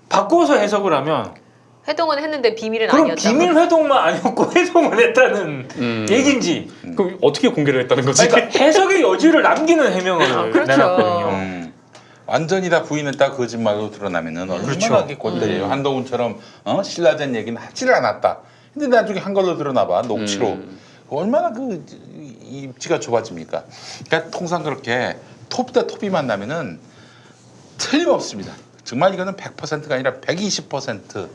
바꿔서 해석을 하면 회동은 했는데 비밀은 그럼 아니었다고. 비밀 회동만 아니었고 회동을 했다는 얘긴지. 그럼 어떻게 공개를 했다는 거지? 그러니까 해석의 여지를 남기는 해명을 그렇죠. 내놨거든요. 완전히 다 부인했다 거짓말로 드러나면은 얼마나 그렇죠. 곤대예요. 한동훈처럼 신라된 얘기는 하지를 않았다. 근데 나중에 한 걸로 드러나봐 녹취로. 얼마나 그 입지가 좁아집니까? 그러니까 통상 그렇게 톱 대 톱이 만나면은 틀림없습니다. 정말 이거는 100%가 아니라 120%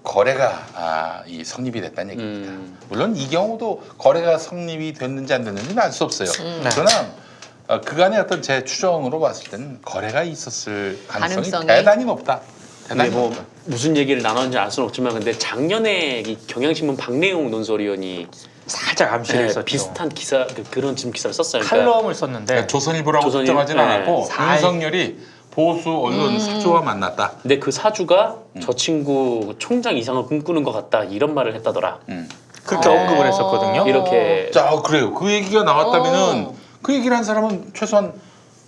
거래가 이 성립이 됐다는 얘기입니다. 물론 이 경우도 거래가 성립이 됐는지 안 됐는지는 알 수 없어요. 그러나 그간의 어떤 제 추정으로 봤을 때는 거래가 있었을 가능성이 대단히 높다. 근데 뭐 무슨 얘기를 나눴는지 알 수는 없지만 근데 작년에 이 경향신문 박래용 논설위원이 살짝 암시를 했었죠. 비슷한 기사 그런 지금 기사를 썼어요. 칼럼을 썼는데 그러니까 조선일보라고 조선일, 특정하진 네. 않았고 윤석열이 보수 언론 사주와 만났다. 근데 그 사주가 저 친구 총장 이상을 꿈꾸는 것 같다 이런 말을 했다더라. 그렇게 언급을 했었거든요. 이렇게 자, 그래요. 그 얘기가 나왔다면은 그 얘기를 한 사람은 최소한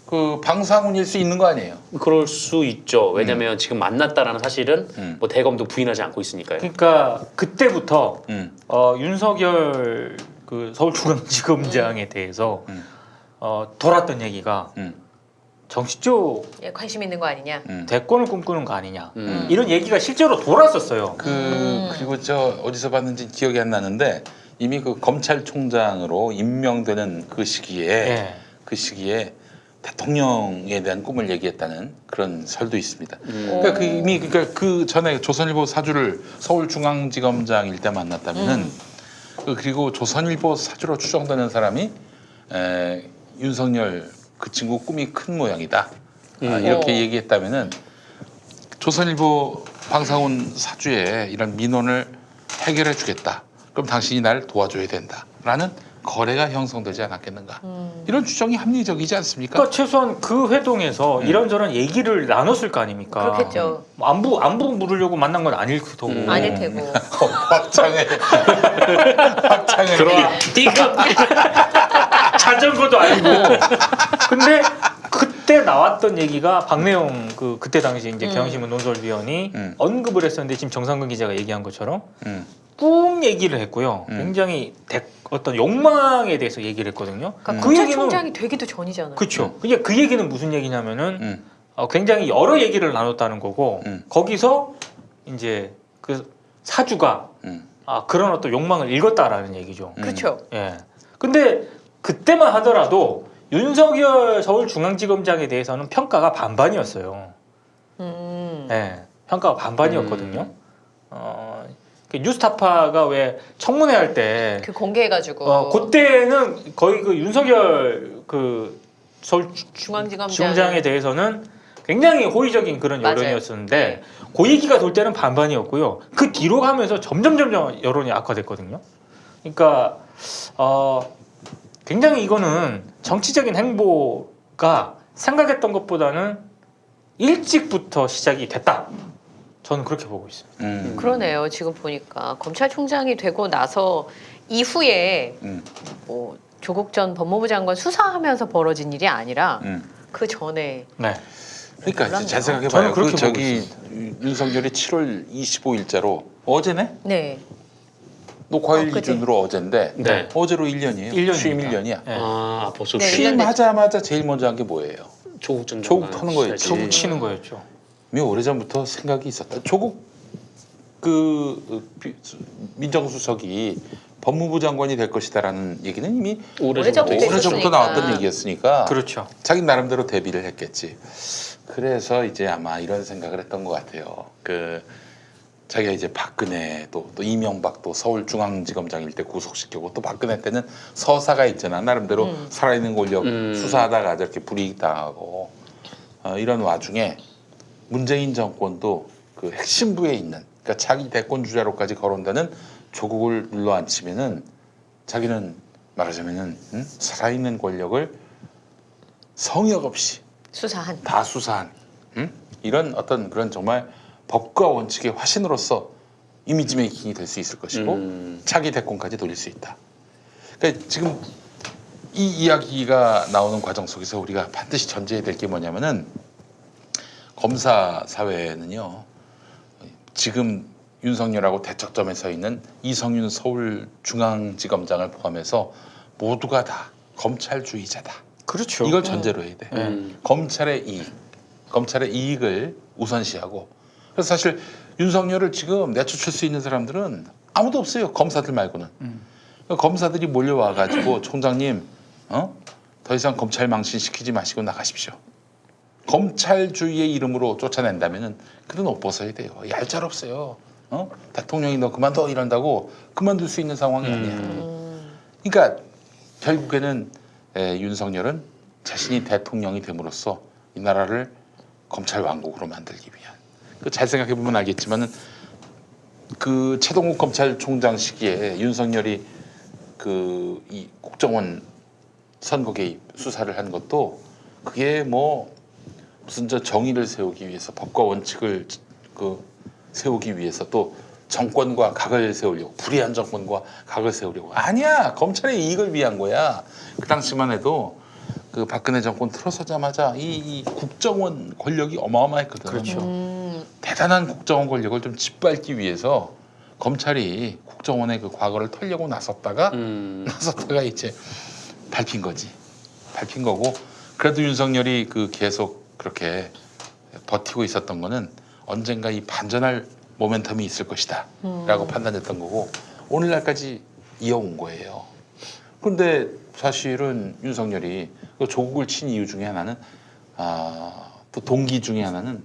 그 방상훈일 수 있는 거 아니에요? 그럴 수 있죠. 왜냐면 지금 만났다라는 사실은 뭐 대검도 부인하지 않고 있으니까요. 그러니까 그때부터 윤석열 그 서울중앙지검장에 대해서 돌았던 얘기가 정치 쪽 예, 관심 있는 거 아니냐. 대권을 꿈꾸는 거 아니냐 이런 얘기가 실제로 돌았었어요. 그리고 저 어디서 봤는지 기억이 안 나는데 이미 그 검찰총장으로 임명되는 그 시기에 대통령에 대한 꿈을 얘기했다는 그런 설도 있습니다. 그러니까 그러니까 그 전에 조선일보 사주를 서울중앙지검장일 때 만났다면은 그리고 조선일보 사주로 추정되는 사람이 윤석열 그 친구 꿈이 큰 모양이다. 이렇게 얘기했다면은 조선일보 방상훈 사주에 이런 민원을 해결해 주겠다. 그럼 당신이 날 도와줘야 된다라는 거래가 형성되지 않았겠는가. 이런 추정이 합리적이지 않습니까? 그러니까 최소한 그 회동에서 이런저런 얘기를 나눴을 거 아닙니까? 그렇겠죠. 뭐 안부 물으려고 만난 건 아닐 테고. 아닐 테고. 확장해. 확장해. 들어와. 자전거도 아니고. 근데 그때 나왔던 얘기가 박내용 그때 당시 이제 경향신문 논설위원이 언급을 했었는데 지금 정상근 기자가 얘기한 것처럼 꿈 얘기를 했고요. 굉장히 어떤 욕망에 대해서 얘기를 했거든요. 그러니까 검찰총장이 되기도 전이잖아요. 그렇죠. 그게 그 얘기는 무슨 얘기냐면은 굉장히 여러 얘기를 나눴다는 거고 거기서 이제 그 사주가 그런 어떤 욕망을 읽었다라는 얘기죠. 그렇죠. 예. 근데 그때만 하더라도 윤석열 서울중앙지검장에 대해서는 평가가 반반이었어요. 예. 평가가 반반이었거든요. 그 뉴스타파가 왜 청문회 할 때 그 공개해가지고. 그때는 거의 그 윤석열 그 서울 중앙지검장 지검장에 대해서는 굉장히 호의적인 그런 맞아요. 여론이었었는데 그 얘기가 돌 때는 반반이었고요. 그 뒤로 가면서 점점 여론이 악화됐거든요. 그러니까 굉장히 이거는 정치적인 행보가 생각했던 것보다는 일찍부터 시작이 됐다. 저는 그렇게 보고 있어요. 그러네요. 지금 보니까 검찰총장이 되고 나서 이후에 뭐 조국 전 법무부 장관 수사하면서 벌어진 일이 아니라 그 전에. 네. 그러니까 몰랐네요. 잘 저는 생각해봐요. 그렇게 그 보고 저기 윤석열이 7월 25일자로 어제네? 네. 녹화일 그제. 기준으로 어제인데 네. 어제로 1년이에요. 1년입니다. 취임 1년이야. 네. 아 벌써 네, 취임하자마자 제일 먼저 한 게 뭐예요? 조국 전 조국 장관 터는 거였지. 시절에. 쭉 치는 거였죠. 이미 오래전부터 생각이 있었다. 조국 민정수석이 법무부 장관이 될 것이다라는 얘기는 이미 오래전부터 오래전부터 있었으니까. 나왔던 얘기였으니까 그렇죠. 자기 나름대로 대비를 했겠지. 그래서 이제 아마 이런 생각을 했던 것 같아요. 자기가 이제 박근혜 또 이명박도 서울중앙지검장일 때 구속시키고 또 박근혜 때는 서사가 있잖아. 나름대로 살아있는 권력 수사하다가 저렇게 불이익 당하고 이런 와중에 문재인 정권도 그 핵심부에 있는 그러니까 자기 대권 주자로까지 거론되는 조국을 눌러앉히면은 자기는 말하자면은 살아있는 권력을 성역 없이 수사한. 다 수사한 이런 어떤 그런 정말 법과 원칙의 화신으로서 이미지 메이킹이 될 수 있을 것이고 차기 대권까지 돌릴 수 있다. 그러니까 지금 이 이야기가 나오는 과정 속에서 우리가 반드시 전제해야 될 게 뭐냐면은 검사 사회는요. 지금 윤석열하고 대척점에 서 있는 이성윤 서울중앙지검장을 포함해서 모두가 다 검찰주의자다. 그렇죠. 이걸 전제로 해야 돼. 검찰의 이익을 우선시하고. 그래서 사실 윤석열을 지금 내쫓을 수 있는 사람들은 아무도 없어요. 검사들 말고는. 검사들이 몰려와가지고 총장님, 더 이상 검찰 망신시키지 마시고 나가십시오. 검찰주의의 이름으로 쫓아낸다면은 그런 옷 벗어야 돼요. 얄짤없어요. 대통령이 너 그만둬 이런다고 그만둘 수 있는 상황이 아니야. 그러니까 결국에는 윤석열은 자신이 대통령이 됨으로써 이 나라를 검찰 왕국으로 만들기 위한. 잘 생각해 보면 알겠지만은 그 최동욱 검찰총장 시기에 윤석열이 이 국정원 선거 개입 수사를 한 것도 그게 뭐 무슨 정의를 세우기 위해서 법과 원칙을 세우기 위해서 또 정권과 각을 세우려고 불의한 정권과 각을 세우려고 아니야 검찰의 이익을 위한 거야. 그 당시만 해도 그 박근혜 정권 들어서자마자 이 국정원 권력이 어마어마했거든. 그렇죠. 대단한 국정원 권력을 좀 짓밟기 위해서 검찰이 국정원의 그 과거를 털려고 나섰다가 이제 밟힌 거지. 밟힌 거고 그래도 윤석열이 계속 그렇게 버티고 있었던 거는 언젠가 이 반전할 모멘텀이 있을 것이다 라고 판단했던 거고 오늘날까지 이어온 거예요. 그런데 사실은 윤석열이 조국을 친 이유 중에 하나는 또 동기 중에 하나는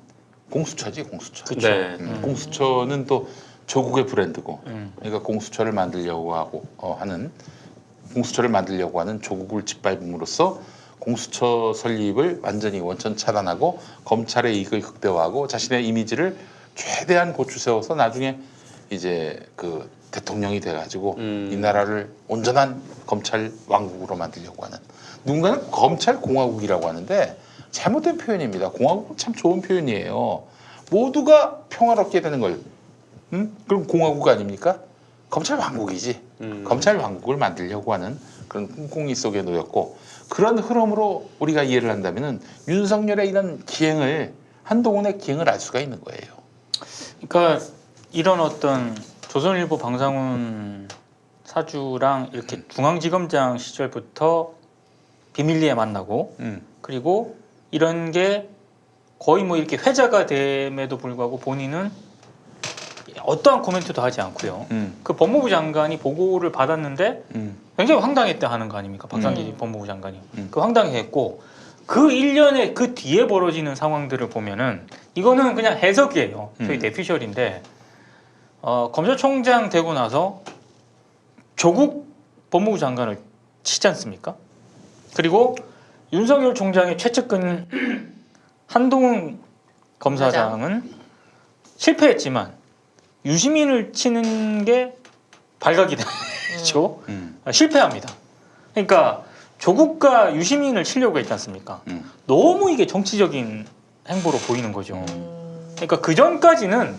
공수처지 공수처. 네. 공수처는 또 조국의 브랜드고 그러니까 공수처를 만들려고 하는 조국을 짓밟음으로써 공수처 설립을 완전히 원천 차단하고 검찰의 이익을 극대화하고 자신의 이미지를 최대한 고추 세워서 나중에 이제 대통령이 돼가지고 이 나라를 온전한 검찰 왕국으로 만들려고 하는, 누군가는 검찰 공화국이라고 하는데 잘못된 표현입니다. 공화국은 참 좋은 표현이에요. 모두가 평화롭게 되는 걸, 그럼 공화국 아닙니까? 검찰 왕국이지. 검찰 왕국을 만들려고 하는 그런 꿍꿍이 속에 놓였고, 그런 흐름으로 우리가 이해를 한다면은 윤석열의 이런 기행을, 한동훈의 기행을 알 수가 있는 거예요. 그러니까 이런 어떤 조선일보 방상훈 사주랑 이렇게 중앙지검장 시절부터 비밀리에 만나고 그리고 이런 게 거의 뭐 이렇게 회자가 됨에도 불구하고 본인은 어떠한 코멘트도 하지 않고요. 그 법무부 장관이 보고를 받았는데 굉장히 황당했다 하는 거 아닙니까? 박상기 법무부 장관이. 그 황당했고 그 1년에 그 뒤에 벌어지는 상황들을 보면은 이거는 그냥 해석이에요. 저희 내피셜인데 검찰총장 되고 나서 조국 법무부 장관을 치지 않습니까? 그리고 윤석열 총장의 최측근 한동훈 검사장은 실패했지만 유시민을 치는 게 발각이 되죠. 실패합니다. 그러니까 조국과 유시민을 치려고 했지 않습니까? 너무 이게 정치적인 행보로 보이는 거죠. 그러니까 그 전까지는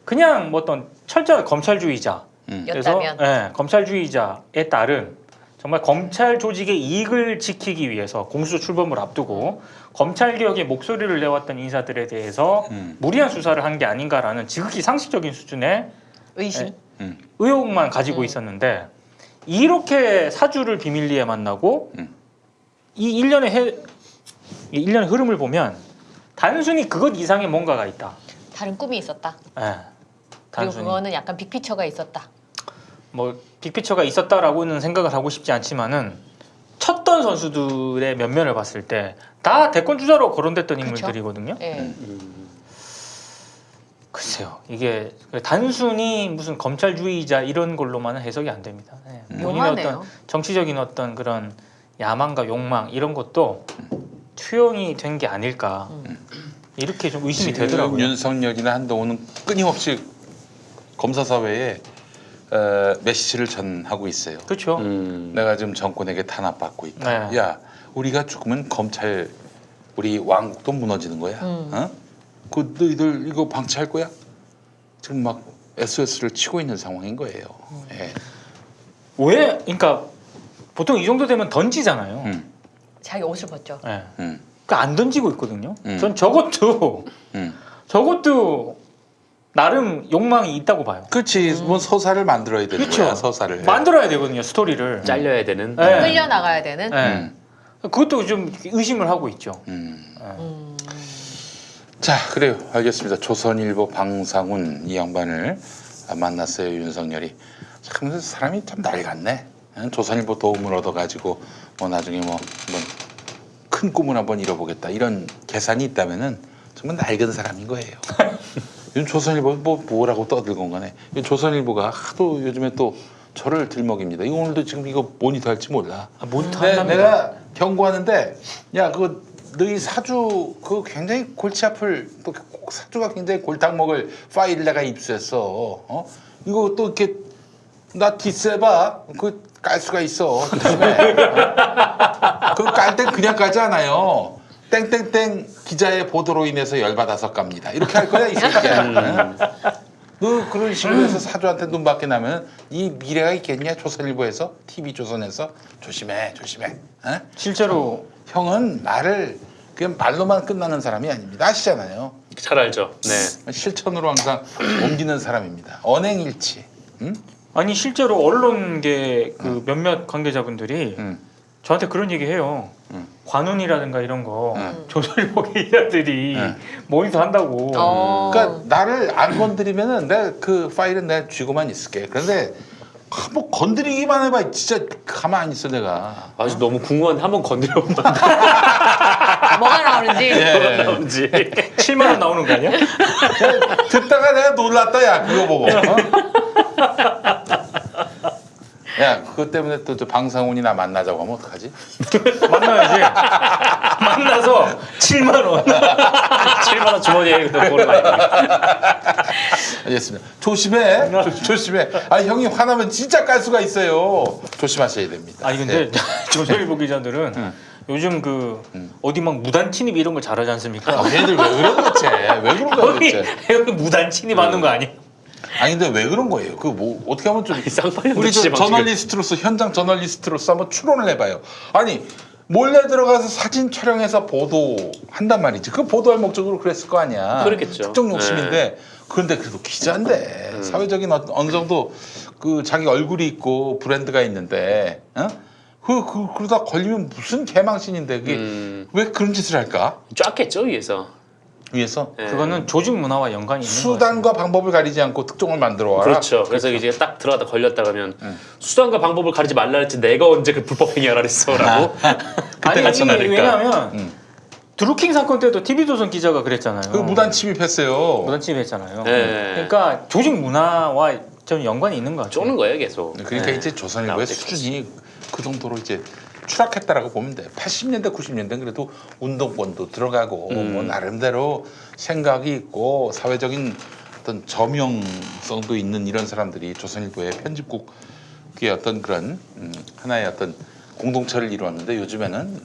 그냥 뭐 어떤 철저한 검찰주의자, 그래서 였다면. 검찰주의자에 따른 정말 검찰 조직의 이익을 지키기 위해서 공수처 출범을 앞두고 검찰 개혁에 목소리를 내왔던 인사들에 대해서 무리한 수사를 한 게 아닌가라는 지극히 상식적인 수준의 의심. 의혹만 가지고 있었는데 이렇게 사주를 비밀리에 만나고 이 1년의 흐름을 보면 단순히 그것 이상의 뭔가가 있다. 다른 꿈이 있었다. 예, 그리고 단순히 그거는 약간 빅피처가 있었다. 뭐 빅피처가 있었다라고는 생각을 하고 싶지 않지만은 쳤던 선수들의 면면을 봤을 때 다 대권 주자로 거론됐던 그쵸? 인물들이거든요. 예. 글쎄요, 이게 단순히 무슨 검찰주의자 이런 걸로만은 해석이 안 됩니다. 네. 본인의 묘하네요. 어떤 정치적인 어떤 그런 야망과 욕망 이런 것도 투영이 된 게 아닐까 이렇게 좀 의심이 지금 되더라고요. 윤석열이나 한동훈은 끊임없이 검사 사회에 메시지를 전하고 있어요. 그렇죠. 내가 지금 정권에게 탄압받고 있다. 네. 야, 우리가 죽으면 검찰, 우리 왕국도 무너지는 거야. 어? 그 너희들 이거 방치할 거야? 지금 막 SOS를 치고 있는 상황인 거예요. 예. 왜? 그러니까 보통 이 정도 되면 던지잖아요. 자기 옷을 벗죠. 네. 음. 그러니까 안 던지고 있거든요. 전 저것도 나름 욕망이 있다고 봐요. 그렇지. 뭐 서사를 만들어야 되는 그쵸. 거야. 서사를. 만들어야 되거든요, 스토리를. 잘려야 되는. 네. 끌려 나가야 되는. 네. 그것도 좀 의심을 하고 있죠. 자, 그래요. 알겠습니다. 조선일보 방상훈 이 양반을 만났어요. 윤석열이. 참 사람이 참 낡았네. 조선일보 도움을 얻어가지고 뭐 나중에 뭐 큰 꿈을 한번 이뤄보겠다 이런 계산이 있다면은 정말 낡은 사람인 거예요. 요즘 조선일보 뭐라고 떠들건 간에 조선일보가 하도 요즘에 또 저를 들먹입니다. 이거 오늘도 지금 이거 모니터 할지 몰라. 모니터 네, 한답니다. 내가 경고하는데 야 그거 너희 사주 그거 굉장히 골치 아플 또 사주가 굉장히 골탕 먹을 파일을 내가 입수했어. 어? 이거 또 이렇게 나 디스해봐. 그 깔 수가 있어. 조심해. 그거 깔 땐 그냥 깔지 않아요. 땡땡땡 기자의 보도로 인해서 열받아서 깝니다. 이렇게 할 거야 이 새끼야. 너 그런 식으로 해서 사주한테 눈 받게 나면 이 미래가 있겠냐? 조선일보에서 TV조선에서 조심해. 어? 실제로 형은 말을 그냥 말로만 끝나는 사람이 아닙니다. 아시잖아요. 잘 알죠. 네. 실천으로 항상 옮기는 사람입니다. 언행일치. 응? 아니 실제로 언론계 그 몇몇 관계자분들이 응. 저한테 그런 얘기해요. 응. 관훈이라든가 이런 거 조선일보 기자들이 모니터 한다고. 그러니까 나를 안 건드리면은 내가 그 파일은 내가 쥐고만 있을게. 그런데 뭐 건드리기만 해봐. 진짜 가만 안 있어 내가. 아주 너무 궁금한데 한번 건드려보면 뭐가 나오는지. 예. 나오는지. 7만 원 나오는 거 아니야? 듣다가 내가 놀랐다 야 그거 보고. 야, 그것 때문에 또 저 방상훈이나 만나자고 하면 어떡하지? 만나야지. 만나서 7만 원. 7만 원 주머니에 보는 거 아닙니까? 알겠습니다. 조심해. 조심해. 아, 형이 화나면 진짜 깔 수가 있어요. 조심하셔야 됩니다. 아니 근데 네. 조선일보 기자들은 요즘 그 어디 막 무단 침입 이런 거 잘하지 않습니까? 아, 얘들 왜 그런 거지? 왜 그런 거야 여기 도대체? 무단 침입하는 거 아니에요? 아니 근데 왜 그런 거예요? 그 뭐 어떻게 하면 좀 쌍팔년 우리 저 저널리스트로서 현장 저널리스트로서 한번 추론을 해봐요. 아니 몰래 들어가서 사진 촬영해서 보도한단 말이지. 그 보도할 목적으로 그랬을 거 아니야. 그렇겠죠. 특정 욕심인데 그런데 그래도 기자인데 사회적인 어느 정도 그 자기 얼굴이 있고 브랜드가 있는데 그러다 걸리면 무슨 개망신인데 그게 왜 그런 짓을 할까? 쫙겠죠 위에서. 위에서 예. 그거는 조직 문화와 연관이 있는 수단과 방법을 가리지 않고 특종을 만들어 와라. 그렇죠. 그래서 이제 딱 들어가다 걸렸다 그러면 수단과 방법을 가리지 말라 했지 내가 언제 그 불법 행위하라 했어라고. 그때가 아니 전화니까. 왜냐하면 드루킹 사건 때도 TV조선 기자가 그랬잖아요. 그 무단 침입했어요. 무단 침입했잖아요. 네. 그러니까 조직 문화와 좀 연관이 있는 것 같아요. 쪼는 거예요 계속. 그러니까 네. 이제 조선일보의 나올 수준이 그 정도로 이제 추락했다라고 보면 돼. 80년대, 90년대는 그래도 운동권도 들어가고 뭐 나름대로 생각이 있고 사회적인 어떤 저명성도 있는 이런 사람들이 조선일보의 편집국의 어떤 그런 하나의 어떤 공동체를 이루었는데 요즘에는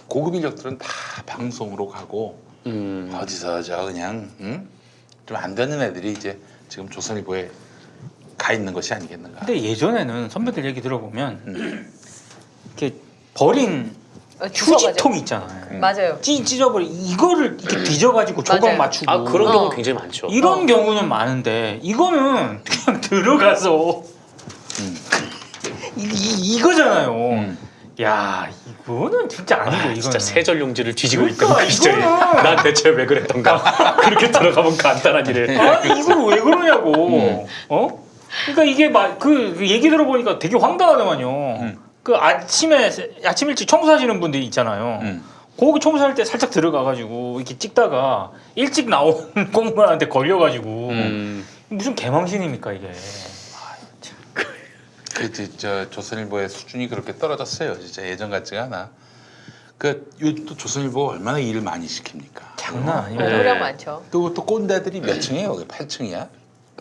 고급 인력들은 다 방송으로 가고 어디서 저 그냥 좀 안 되는 애들이 이제 지금 조선일보에 가 있는 것이 아니겠는가. 근데 예전에는 선배들 얘기 들어보면 이렇게 버린 주워가지고. 휴지통 있잖아요. 맞아요. 찢어버린 이거를 이렇게 뒤져가지고 조각 맞아요. 맞추고 아 그런 경우 어. 굉장히 많죠. 이런 경우는 많은데 이거는 그냥 들어가서 이거잖아요. 야 이거는 진짜 아니고 이거는 진짜 세절용지를 뒤지고 그러니까, 있던 그 시절이 이거는- 난 대체 왜 그랬던가. 그렇게 들어가면 간단한 일을. 아니 이걸 왜 그러냐고. 어? 그러니까 이게 막 그 얘기 들어보니까 되게 황당하더만요. 그 아침 일찍 청소하시는 분들이 있잖아요. 거기 청소할 때 살짝 들어가가지고 이렇게 찍다가 일찍 나온 공무원한테 걸려가지고 무슨 개망신입니까 이게. 저 조선일보의 수준이 그렇게 떨어졌어요. 진짜 예전 같지가 않아. 그 요즘 또 조선일보 얼마나 일을 많이 시킵니까? 장난 아니에요. 네. 노력 많죠. 또 꼰대들이 몇 층이에요? 여기 8층이야?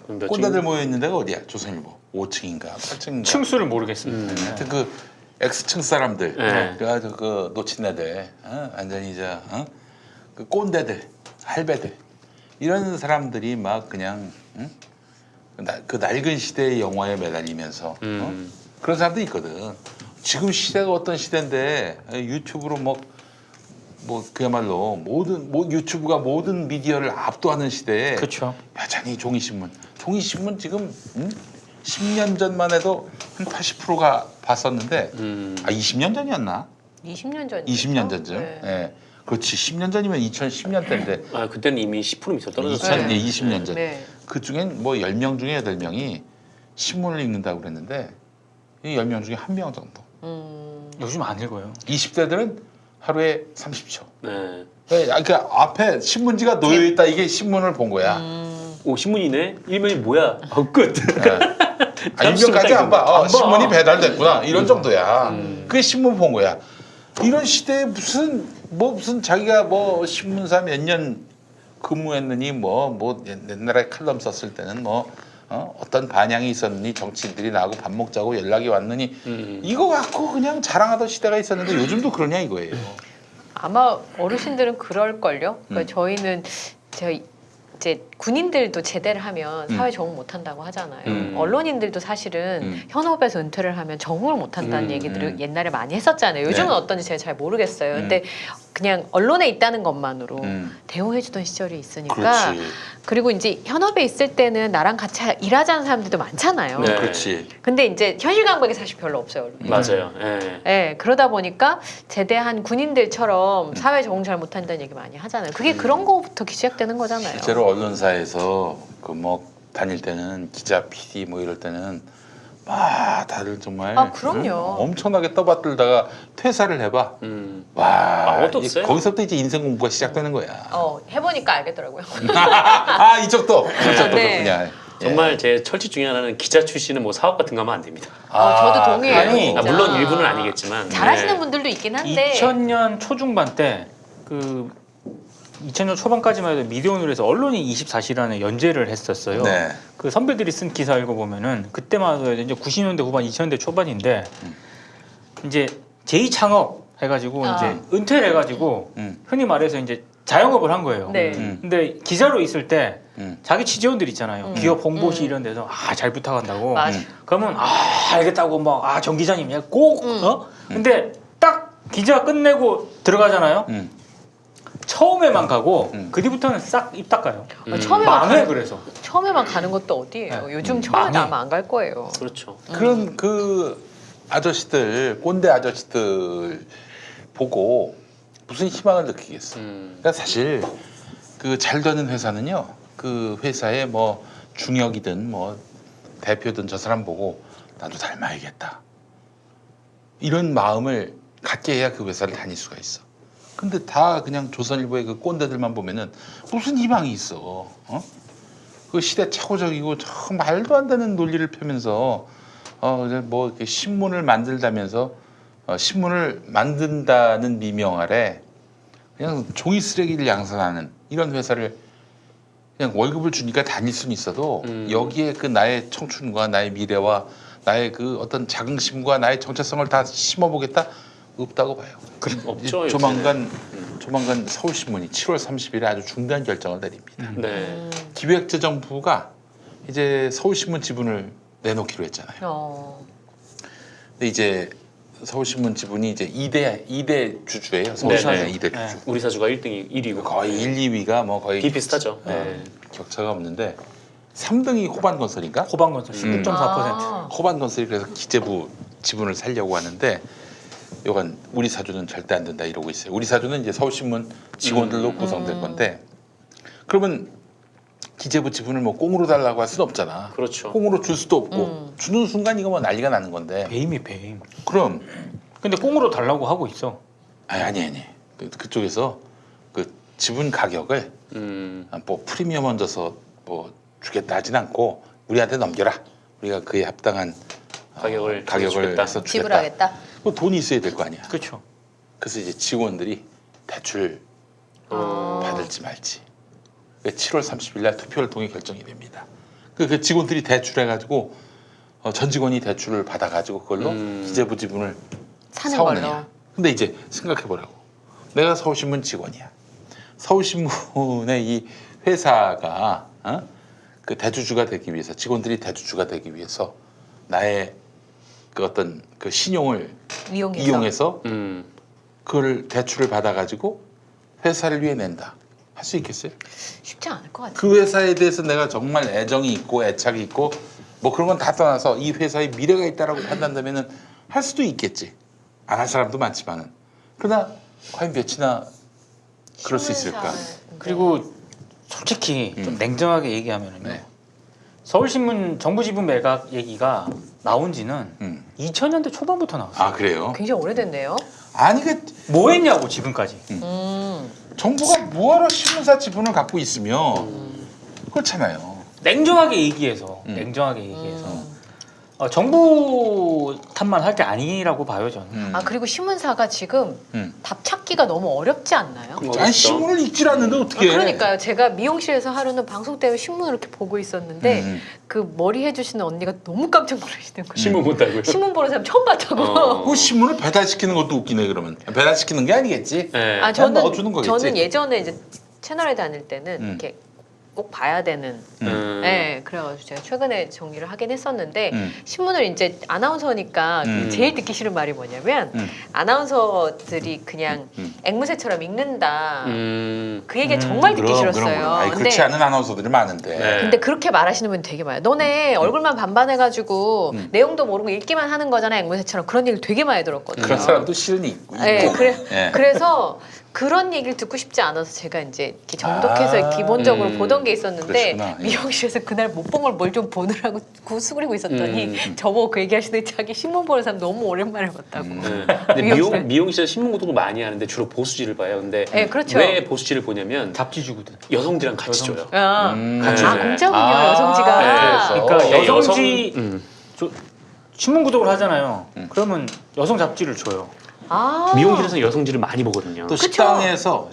몇 꼰대들 모여 있는 데가 어디야? 조선일보 5층인가 8층인가? 층수를 모르겠습니다. 하여튼 그 X층 사람들, 네. 그래가지고 그 놓친애들, 완전히 그 꼰대들, 할배들 이런 사람들이 막 그냥 그 낡은 시대의 영화에 매달리면서 그런 사람도 있거든. 지금 시대가 어떤 시대인데 유튜브로 뭐 그야말로 모든 유튜브가 모든 미디어를 압도하는 시대에 그렇죠. 여전히 종이신문 지금 10년 전만 해도 한 80%가 봤었는데 20년 전이었나? 20년 전. 20년 전쯤. 네. 예. 그렇지. 10년 전이면 2010년 때인데 아 그때는 이미 10% 밑으로 떨어졌어요. 2020년 전. 네. 그 중엔 뭐 10명 중에 8명이 신문을 읽는다고 그랬는데 이 10명 중에 1명 정도. 요즘 안 읽어요. 20대들은 하루에 30초. 네. 그러니까 앞에 신문지가 놓여 있다 이게 신문을 본 거야. 오 신문이네. 일면이 뭐야? 끝. 아, 일면까지 안 봐. 안 봐. 신문이 배달됐구나. 이런 정도야. 그게 신문 본 거야. 이런 시대에 무슨 자기가 뭐 신문사 몇 년 근무했느니 뭐 옛날에 칼럼 썼을 때는 어떤 반향이 있었느니 정치인들이 나하고 밥 먹자고 연락이 왔느니 이거 갖고 그냥 자랑하던 시대가 있었는데 요즘도 그러냐 이거예요. 아마 어르신들은 그럴걸요. 그러니까 저희는 이제 군인들도 제대를 하면 사회 적응 못한다고 하잖아요. 언론인들도 사실은 현업에서 은퇴를 하면 적응을 못한다는 얘기들을 옛날에 많이 했었잖아요. 요즘은 네. 어떤지 제가 잘 모르겠어요. 근데 그냥 언론에 있다는 것만으로 대우해주던 시절이 있으니까. 그렇지. 그리고 이제 현업에 있을 때는 나랑 같이 일하자는 사람들도 많잖아요. 네. 그렇지. 근데 이제 현실 감각이 사실 별로 없어요. 맞아요. 예. 네, 그러다 보니까 제대한 군인들처럼 사회 적응 잘 못한다는 얘기 많이 하잖아요. 그게 그런 거부터 시작되는 거잖아요. 실제로 언론사에서 그 다닐 때는 기자, PD 뭐 이럴 때는 다들 정말 아, 그럼요. 엄청나게 떠받들다가 퇴사를 해봐. 와, 아무것도 없어요. 거기서부터 이제 인생 공부가 시작되는 거야. 해보니까 알겠더라고요. 이쪽도 네. 그냥 정말 제 철칙 중에 하나는 기자 출신은 뭐 사업 같은 거 하면 안 됩니다. 저도 동의해요. 아니, 진짜. 물론 일부는 아니겠지만 잘하시는 네. 분들도 있긴 한데 2000년 초중반 때 그 2000년 초반까지만 해도 미디어오늘에서 언론이 24시간에 연재를 했었어요. 네. 그 선배들이 쓴 기사 읽어보면은 그때만 해도 이제 90년대 후반, 2000년대 초반인데 이제 제2창업 해가지고 이제 은퇴를 해가지고 흔히 말해서 이제 자영업을 한 거예요. 네. 근데 기자로 있을 때 자기 취재원들 있잖아요. 기업 홍보실 이런 데서 잘 부탁한다고. 맞아. 그러면 알겠다고 막 정 기자님 꼭 근데 딱 기자 끝내고 들어가잖아요. 처음에만 가고 그 뒤부터는 싹 입 닦아요. 망해 그래서. 처음에만 가는 것도 어디예요? 요즘 처음에 망해. 아마 안 갈 거예요. 그렇죠. 그런 그 아저씨들 꼰대 아저씨들 보고 무슨 희망을 느끼겠어. 그러니까 사실 그 잘 되는 회사는요. 그 회사의 뭐 중역이든 뭐 대표든 저 사람 보고 나도 닮아야겠다. 이런 마음을 갖게 해야 그 회사를 다닐 수가 있어. 근데 다 그냥 조선일보의 그 꼰대들만 보면은 무슨 희망이 있어. 그 시대착오적이고 저 말도 안 되는 논리를 펴면서 이제 뭐 이렇게 신문을 만들다면서 신문을 만든다는 미명 아래 그냥 종이 쓰레기를 양산하는 이런 회사를 그냥 월급을 주니까 다닐 수는 있어도 여기에 그 나의 청춘과 나의 미래와 나의 그 어떤 자긍심과 나의 정체성을 다 심어보겠다 없다고 봐요. 없죠. 조만간 서울신문이 7월 30일에 아주 중대한 결정을 내립니다. 네. 기획재정부가 이제 서울신문 지분을 내놓기로 했잖아요. 근데 이제 서울신문 지분이 이제 2대 주주예요. 서울신문의 2대 주주. 네. 우리 사주가 1등이 1위고 거의 1, 2위가 뭐 거의 비슷하죠. 네. 격차가 없는데 3등이 호반건설인가? 호반건설 19.4%. 호반건설이 그래서 기재부 지분을 살려고 하는데 요건 우리 사주는 절대 안 된다 이러고 있어요. 우리 사주는 이제 서울신문 직원들로 구성될 건데 그러면 기재부 지분을 뭐 꽁으로 달라고 할 수는 없잖아. 그렇죠. 꽁으로 줄 수도 없고 주는 순간 이거 뭐 난리가 나는 건데. 배임이 배임. 그럼 근데 꽁으로 달라고 하고 있어. 아니. 그쪽에서 그 지분 가격을 뭐 프리미엄 얹어서 뭐 주겠다 하진 않고 우리한테 넘겨라. 우리가 그에 합당한 가격을 해서 주겠다. 지불하겠다. 그 돈이 있어야 될 거 아니야. 그렇죠. 그래서 이제 직원들이 대출 받을지 말지. 7월 30일 날 투표를 통해 결정이 됩니다. 그 직원들이 대출해가지고 전 직원이 대출을 받아가지고 그걸로 기재부 지분을 사는 사오느냐. 걸로. 근데 이제 생각해보라고. 내가 서울신문 직원이야. 서울신문의 이 회사가 그 대주주가 되기 위해서 직원들이 대주주가 되기 위해서 나의 그 어떤 그 신용을 이용해서 그걸 대출을 받아가지고 회사를 위해 낸다. 할 수 있겠어요? 쉽지 않을 것 같아요. 그 회사에 대해서 내가 정말 애정이 있고 애착이 있고 뭐 그런 건 다 떠나서 이 회사에 미래가 있다라고 판단되면은 할 수도 있겠지. 안 할 사람도 많지만은. 그러나 과연 몇이나 그럴 수 있을까? 그리고 솔직히 좀 냉정하게 얘기하면은요. 네. 서울신문 정부 지분 매각 얘기가 나온 지는 2000년대 초반부터 나왔어요. 아 그래요? 굉장히 오래됐네요. 아니 그 뭐 했냐고 지금까지. 정부가 뭐하러 신문사 지분을 갖고 있으면 그렇잖아요. 냉정하게 얘기해서 정부 탓만 할 게 아니라고 봐요 저는. 그리고 신문사가 지금 답 찾기가 너무 어렵지 않나요? 아니 신문을 읽질 않는데 어떻게? 그러니까요. 제가 미용실에서 하루는 방송 때문에 신문을 이렇게 보고 있었는데 그 머리 해주시는 언니가 너무 깜짝 놀라시는 거예요. 신문 본다고요? 신문 보는 사람 처음 봤다고. 그 신문을 배달시키는 것도 웃기네 그러면. 배달시키는 게 아니겠지? 네. 그냥 넣어주는 거겠지. 저는 예전에 이제 채널에 다닐 때는 이렇게 꼭 봐야 되는. 네, 그래가지고 제가 최근에 정리를 하긴 했었는데 신문을 이제 아나운서니까 제일 듣기 싫은 말이 뭐냐면 아나운서들이 그냥 앵무새처럼 읽는다. 그 얘기가 정말 듣기 싫었어요. 아니, 그렇지 않은 아나운서들이 많은데. 네. 근데 그렇게 말하시는 분 되게 많아요. 너네 얼굴만 반반해가지고 내용도 모르고 읽기만 하는 거잖아 앵무새처럼. 그런 얘기를 되게 많이 들었거든요. 그런 사람도 실은 있고. 네, 그래서 그런 얘기를 듣고 싶지 않아서 제가 이제 이렇게 정독해서 기본적으로 보던 게 있었는데 그러시구나. 예. 미용실에서 그날 못 본 걸 뭘 좀 보느라고 구수그리고 있었더니 저보고 그 얘기하시는데 자기 신문 보는 사람 너무 오랜만에 봤다고. 네. 근데 미용실. 미용실에서 신문 구독을 많이 하는데 주로 보수지를 봐요. 근데 네, 그렇죠. 왜 보수지를 보냐면 잡지주거든. 여성지랑 같이 줘요. 같이 네. 공짜군요 아, 여성지가. 네, 그래서. 그러니까 여성- 여성지 신문 구독을 하잖아요. 그러면 여성 잡지를 줘요. 아. 미용실에서 여성지를 많이 보거든요. 또 식당에서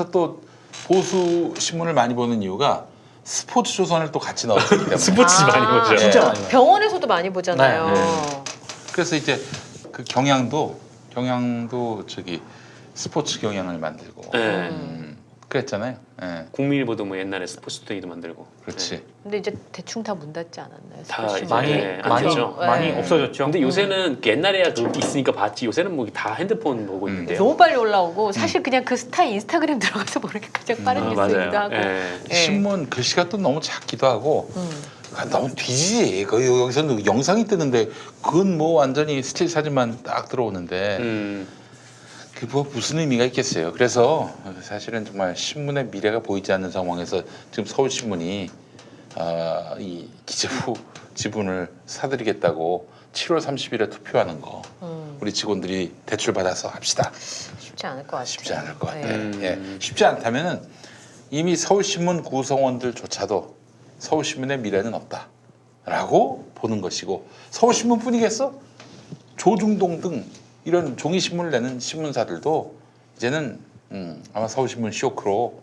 또 보수 신문을 많이 보는 이유가 스포츠 조선을 또 같이 넣었기 때문에. 스포츠 많이 보죠. 진짜 네. 많이 봐요. 병원에서도 많이 보잖아요. 네. 그래서 이제 그 경향도 저기 스포츠 경향을 만들고 네. 그랬잖아요. 예. 국민일보도 뭐 옛날에 스포츠데이도 만들고. 그렇지. 네. 근데 이제 대충 다 문 닫지 않았나요? 다 스포츠 이제 많이 네, 안 많이 되죠. 많이 네. 없어졌죠. 근데 요새는 옛날에야 그 있으니까 봤지. 요새는 뭐 다 핸드폰 보고 있는데요. 너무 빨리 올라오고 사실 그냥 그 스타 인스타그램 들어가서 보는 게 가장 빠른 뉴스이기도 하고. 네. 예. 신문 글씨가 또 너무 작기도 하고 음. 너무 뒤지지. 여기서는 영상이 뜨는데 그건 뭐 완전히 스틸 사진만 딱 들어오는데 그 뭐 무슨 의미가 있겠어요. 그래서 사실은 정말 신문의 미래가 보이지 않는 상황에서 지금 서울신문이 이 기재부 지분을 사들이겠다고 7월 30일에 투표하는 거 우리 직원들이 대출 받아서 합시다. 쉽지 않을 것 같아요. 쉽지 않을 것 같아요. 네. 예. 쉽지 않다면은 이미 서울신문 구성원들조차도 서울신문의 미래는 없다라고 보는 것이고 서울신문뿐이겠어? 조중동 등 이런 종이신문을 내는 신문사들도 이제는 아마 서울신문 쇼크로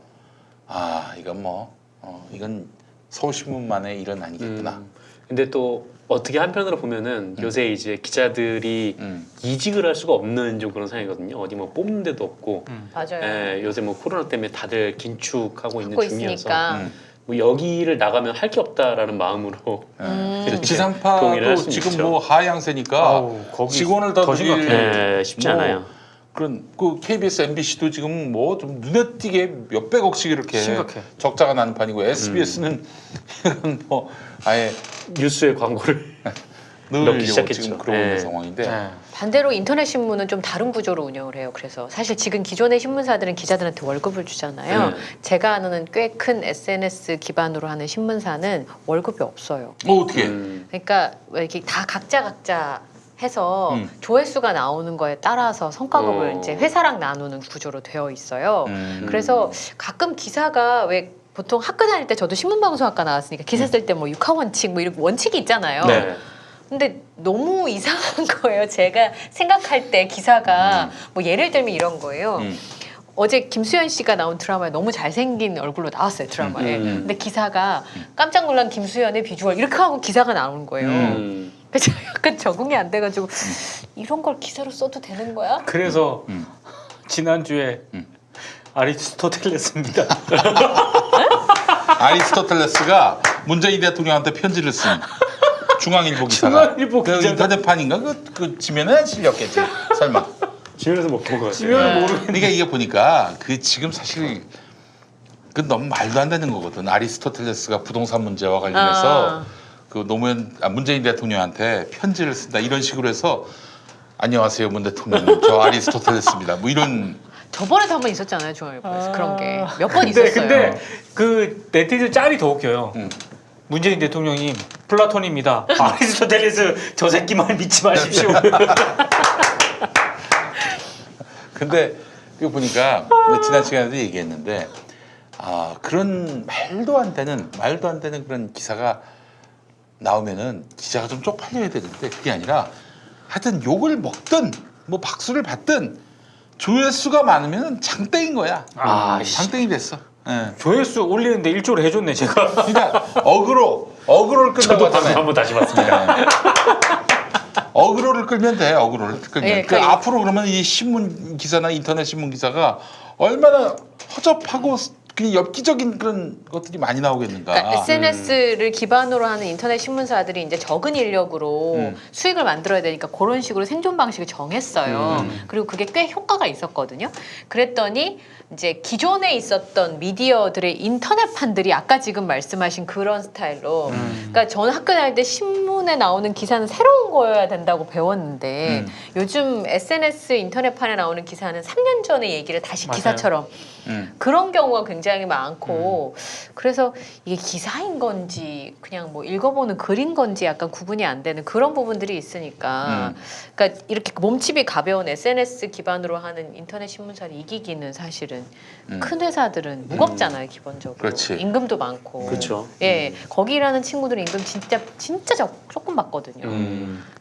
이건 서울신문만의 일은 아니겠구나. 근데 또 어떻게 한편으로 보면은 요새 이제 기자들이 이직을 할 수가 없는 좀 그런 상황이거든요. 어디 뭐 뽑는 데도 없고. 맞아요. 예, 요새 뭐 코로나 때문에 다들 긴축하고 있는 하고 중이어서 있으니까. 뭐 여기를 나가면 할 게 없다라는 마음으로 그래서 동의를 지상파도 할 수는 지금 있죠. 뭐 하향세니까 아우, 거기 직원을 더 더 늘릴 심각해. 예, 쉽지 뭐 않아요. 그런 그 KBS, MBC도 지금 뭐 좀 눈에 띄게 몇백억씩 이렇게 심각해. 적자가 나는 판이고 SBS는 이건 뭐 아예 뉴스에 광고를 넣기 넣으려고 시작했죠. 지금 그러고 네. 있는 상황인데 네. 반대로 인터넷 신문은 좀 다른 구조로 운영을 해요. 그래서 사실 지금 기존의 신문사들은 기자들한테 월급을 주잖아요. 제가 아는 꽤 큰 SNS 기반으로 하는 신문사는 월급이 없어요. 어떻게 그러니까 왜 이렇게 다 각자 해서 음. 조회수가 나오는 거에 따라서 성과급을 어. 이제 회사랑 나누는 구조로 되어 있어요. 음. 그래서 가끔 기사가 왜 보통 학교 다닐 때 저도 신문방송학과 나왔으니까 기사 쓸 때 뭐 육하원칙 뭐 이런 원칙이 있잖아요. 네. 근데 너무 이상한 거예요. 제가 생각할 때 기사가 뭐 예를 들면 이런 거예요. 어제 김수현 씨가 나온 드라마에 너무 잘생긴 얼굴로 나왔어요. 드라마에. 근데 기사가 깜짝 놀란 김수현의 비주얼 이렇게 하고 기사가 나오는 거예요. 그래서 제가 약간 적응이 안 돼가지고 이런 걸 기사로 써도 되는 거야? 그래서 지난주에 아리스토텔레스입니다. 아리스토텔레스가 문재인 대통령한테 편지를 쓴 중앙일보 기사가 중앙일보 그 기자가. 인터넷판인가 그 지면에 실렸겠지 설마. 집에서 못 본 것 같아요. 지면은 모르겠는데. 그러니까 이게 보니까 그 지금 사실 그 너무 말도 안 되는 거거든. 아리스토텔레스가 부동산 문제와 관련해서 그 문재인 대통령한테 편지를 쓴다 이런 식으로 해서 안녕하세요 문 대통령님 저 아리스토텔레스입니다. 뭐 이런 저번에도 한 번 있었잖아요. 중앙일보에서 그런 게 몇 번 있었어요. 근데 그 네티즌 짤이 더 웃겨요. 문재인 대통령님 플라톤입니다. 아리스토텔레스 저 새끼 말 믿지 마십시오. 근데 이거 보니까 지난 시간에도 얘기했는데 그런 말도 안 되는 그런 기사가 나오면은 기자가 좀 쪽팔려야 되는데 그게 아니라 하여튼 욕을 먹든 뭐 박수를 받든 조회수가 많으면 장땡인 거야. 장땡이 됐어. 예. 조회수 올리는데 일조를 해줬네 제가. 그러니까 어그로를 끌다고 저도 방금 하잖아요. 한번 다시 봤습니다. 어그로를 끌면 돼. 어그로를 끌면. 예, 그 그- 앞으로 그러면 이 신문 기사나 인터넷 신문 기사가 얼마나 허접하고 그냥 엽기적인 그런 것들이 많이 나오겠는가. 그러니까 SNS를 기반으로 하는 인터넷 신문사들이 이제 적은 인력으로 수익을 만들어야 되니까 그런 식으로 생존 방식을 정했어요. 그리고 그게 꽤 효과가 있었거든요. 그랬더니 이제 기존에 있었던 미디어들의 인터넷판들이 아까 지금 말씀하신 그런 스타일로 그러니까 저는 학교 다닐 때 신문에 나오는 기사는 새로운 거여야 된다고 배웠는데 요즘 SNS 인터넷판에 나오는 기사는 3년 전의 얘기를 다시 맞아요. 기사처럼 그런 경우가 굉장히 많고 그래서 이게 기사인 건지 그냥 뭐 읽어보는 글인 건지 약간 구분이 안 되는 그런 부분들이 있으니까 그러니까 이렇게 몸집이 가벼운 SNS 기반으로 하는 인터넷 신문사를 이기기는 사실은 큰 회사들은 무겁잖아요 기본적으로. 그렇지. 임금도 많고. 그렇죠. 예, 거기 일하는 친구들은 임금 진짜 조금 받거든요.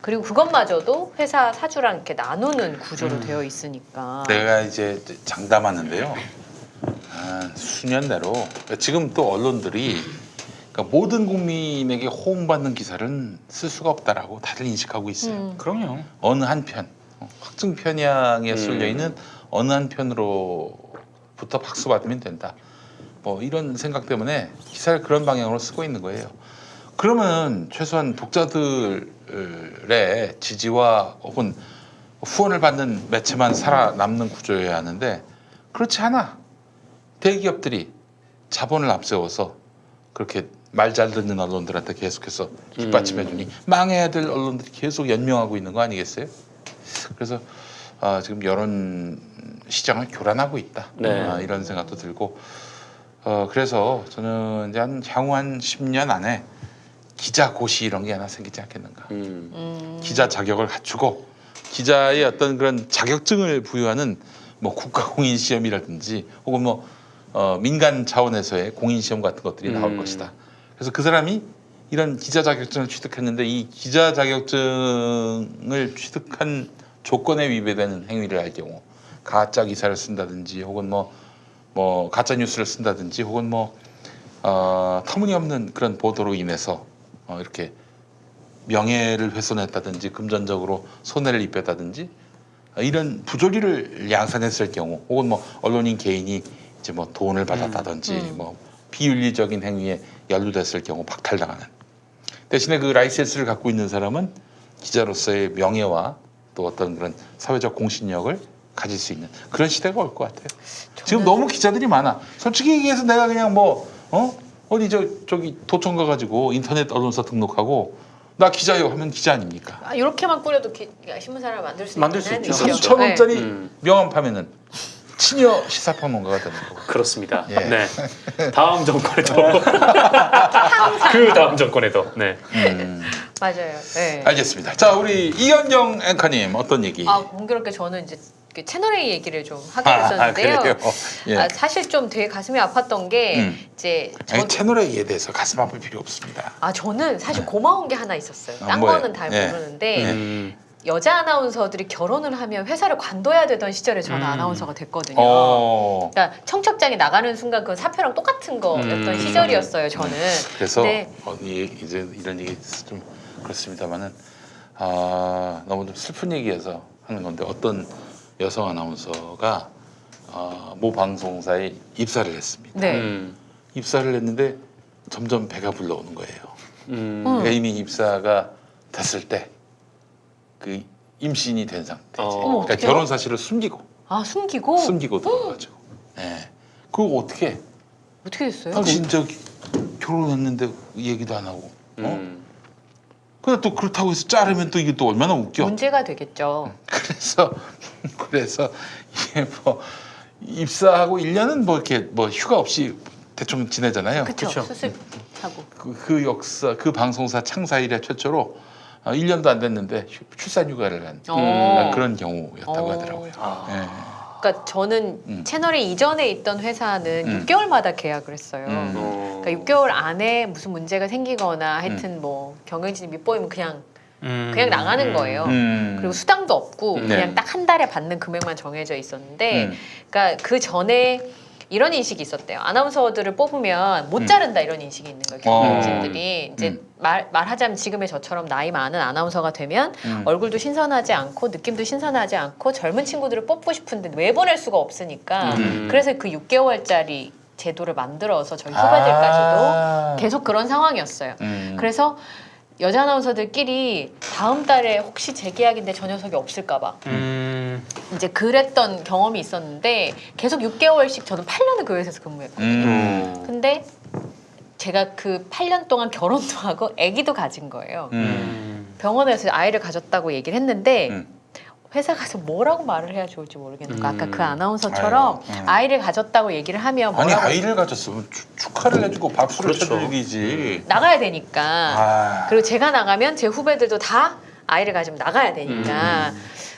그리고 그것마저도 회사 사주랑 이렇게 나누는 구조로 되어 있으니까. 내가 이제 장담하는데요. 수년 내로 지금 또 언론들이 그러니까 모든 국민에게 호응받는 기사는 쓸 수가 없다라고 다들 인식하고 있어요. 그럼요. 어느 한 편, 확증 편향에 쏠려 있는 어느 한 편으로부터 박수 받으면 된다. 뭐 이런 생각 때문에 기사를 그런 방향으로 쓰고 있는 거예요. 그러면 최소한 독자들의 지지와 혹은 후원을 받는 매체만 살아남는 구조여야 하는데 그렇지 않아. 대기업들이 자본을 앞세워서 그렇게 말 잘 듣는 언론들한테 계속해서 뒷받침해주니 망해야 될 언론들이 계속 연명하고 있는 거 아니겠어요? 그래서 지금 여론 시장을 교란하고 있다. 네. 이런 생각도 들고 그래서 저는 이제 향후 한 10년 안에 기자 고시 이런 게 하나 생기지 않겠는가. 기자 자격을 갖추고 기자의 어떤 그런 자격증을 부여하는 뭐 국가공인 시험이라든지 혹은 뭐 민간 차원에서의 공인 시험 같은 것들이 나올 것이다. 그래서 그 사람이 이런 기자 자격증을 취득했는데 이 기자 자격증을 취득한 조건에 위배되는 행위를 할 경우 가짜 기사를 쓴다든지 혹은 뭐 가짜 뉴스를 쓴다든지 혹은 터무니없는 그런 보도로 인해서 이렇게 명예를 훼손했다든지 금전적으로 손해를 입혔다든지 이런 부조리를 양산했을 경우 혹은 뭐 언론인 개인이 이제 뭐 돈을 받았다든지 뭐 비윤리적인 행위에 연루됐을 경우 박탈당하는 대신에 그 라이센스를 갖고 있는 사람은 기자로서의 명예와 또 어떤 그런 사회적 공신력을 가질 수 있는 그런 시대가 올 것 같아요. 지금 너무 기자들이 많아. 솔직히 얘기해서 내가 그냥 어디 저기 도청 가가지고 인터넷 언론사 등록하고 나 기자요 하면 기자 아닙니까? 이렇게만 꾸려도 신문사를 만들 수 만들 있긴 수 하네요. 있죠. 3,000원짜리 명함 파면은 친여 시사평론가가 되는 거고. 그렇습니다. 예. 네. 다음 정권에도 그 다음 정권에도 네. 맞아요. 네. 알겠습니다. 자, 우리 이현정 앵커님 어떤 얘기? 공교롭게 저는 이제 채널 A 얘기를 좀 하게 됐었는데요. 그래요? 예. 사실 좀 되게 가슴이 아팠던 게 이제 아니, 채널 A에 대해서 가슴 아플 필요 없습니다. 저는 사실 고마운 게 하나 있었어요. 딴 뭐예요? 거는 잘 예. 모르는데 여자 아나운서들이 결혼을 하면 회사를 관둬야 되던 시절에 저는 아나운서가 됐거든요. 그러니까 청첩장이 나가는 순간 그 사표랑 똑같은 거였던 시절이었어요. 저는. 그래서 네. 이제 이런 얘기 좀 그렇습니다만은 너무 좀 슬픈 얘기여서 하는 건데 어떤 여성 아나운서가 모 방송사에 입사를 했습니다. 네. 입사를 했는데 점점 배가 불러오는 거예요. 그러니까 이미 입사가 됐을 때 그 임신이 된 상태지. 어머, 그러니까 어떡해요? 결혼 사실을 숨기고 숨기고 들어가지고. 네. 그거 어떻게? 어떻게 됐어요? 당신 저 결혼했는데 얘기도 안 하고. 근데 또 그렇다고 해서 자르면 또 이게 또 얼마나 웃겨. 문제가 되겠죠. 그래서 이게 뭐 입사하고 1년은 뭐 이렇게 뭐 휴가 없이 대충 지내잖아요. 그렇죠. 수습하고. 그 역사 그 방송사 창사 이래 최초로 1년도 안 됐는데 출산 휴가를 한 그런 경우였다고 하더라고요. 예. 그러니까 저는 채널에 이전에 있던 회사는 6개월마다 계약을 했어요. 그러니까 6개월 안에 무슨 문제가 생기거나 하여튼 뭐 경영진이 밑보이면 그냥 나가는 거예요. 그리고 수당도 없고 그냥 딱 한 달에 받는 금액만 정해져 있었는데 그러니까 그 전에 이런 인식이 있었대요. 아나운서들을 뽑으면 못 자른다 이런 인식이 있는 거예요. 경영진들이 이제 말하자면 지금의 저처럼 나이 많은 아나운서가 되면 얼굴도 신선하지 않고 느낌도 신선하지 않고 젊은 친구들을 뽑고 싶은데 왜 보낼 수가 없으니까 그래서 그 6개월짜리 제도를 만들어서 저희 후배들까지도 아. 계속 그런 상황이었어요. 그래서 여자 아나운서들끼리 다음 달에 혹시 재계약인데 저 녀석이 없을까봐 이제 그랬던 경험이 있었는데 계속 6개월씩 저는 8년을 그 회사에서 근무했거든요. 근데 제가 그 8년 동안 결혼도 하고 아기도 가진 거예요. 병원에서 아이를 가졌다고 얘기를 했는데 회사 가서 뭐라고 말을 해야 좋을지 모르겠는 거. 아까 그 아나운서처럼 아이를 가졌다고 얘기를 하면 아니 뭐라고 아이를 가졌으면 축하를 해주고 박수를 그렇죠. 쳐주기지. 나가야 되니까. 아. 그리고 제가 나가면 제 후배들도 다 아이를 가지면 나가야 되니까.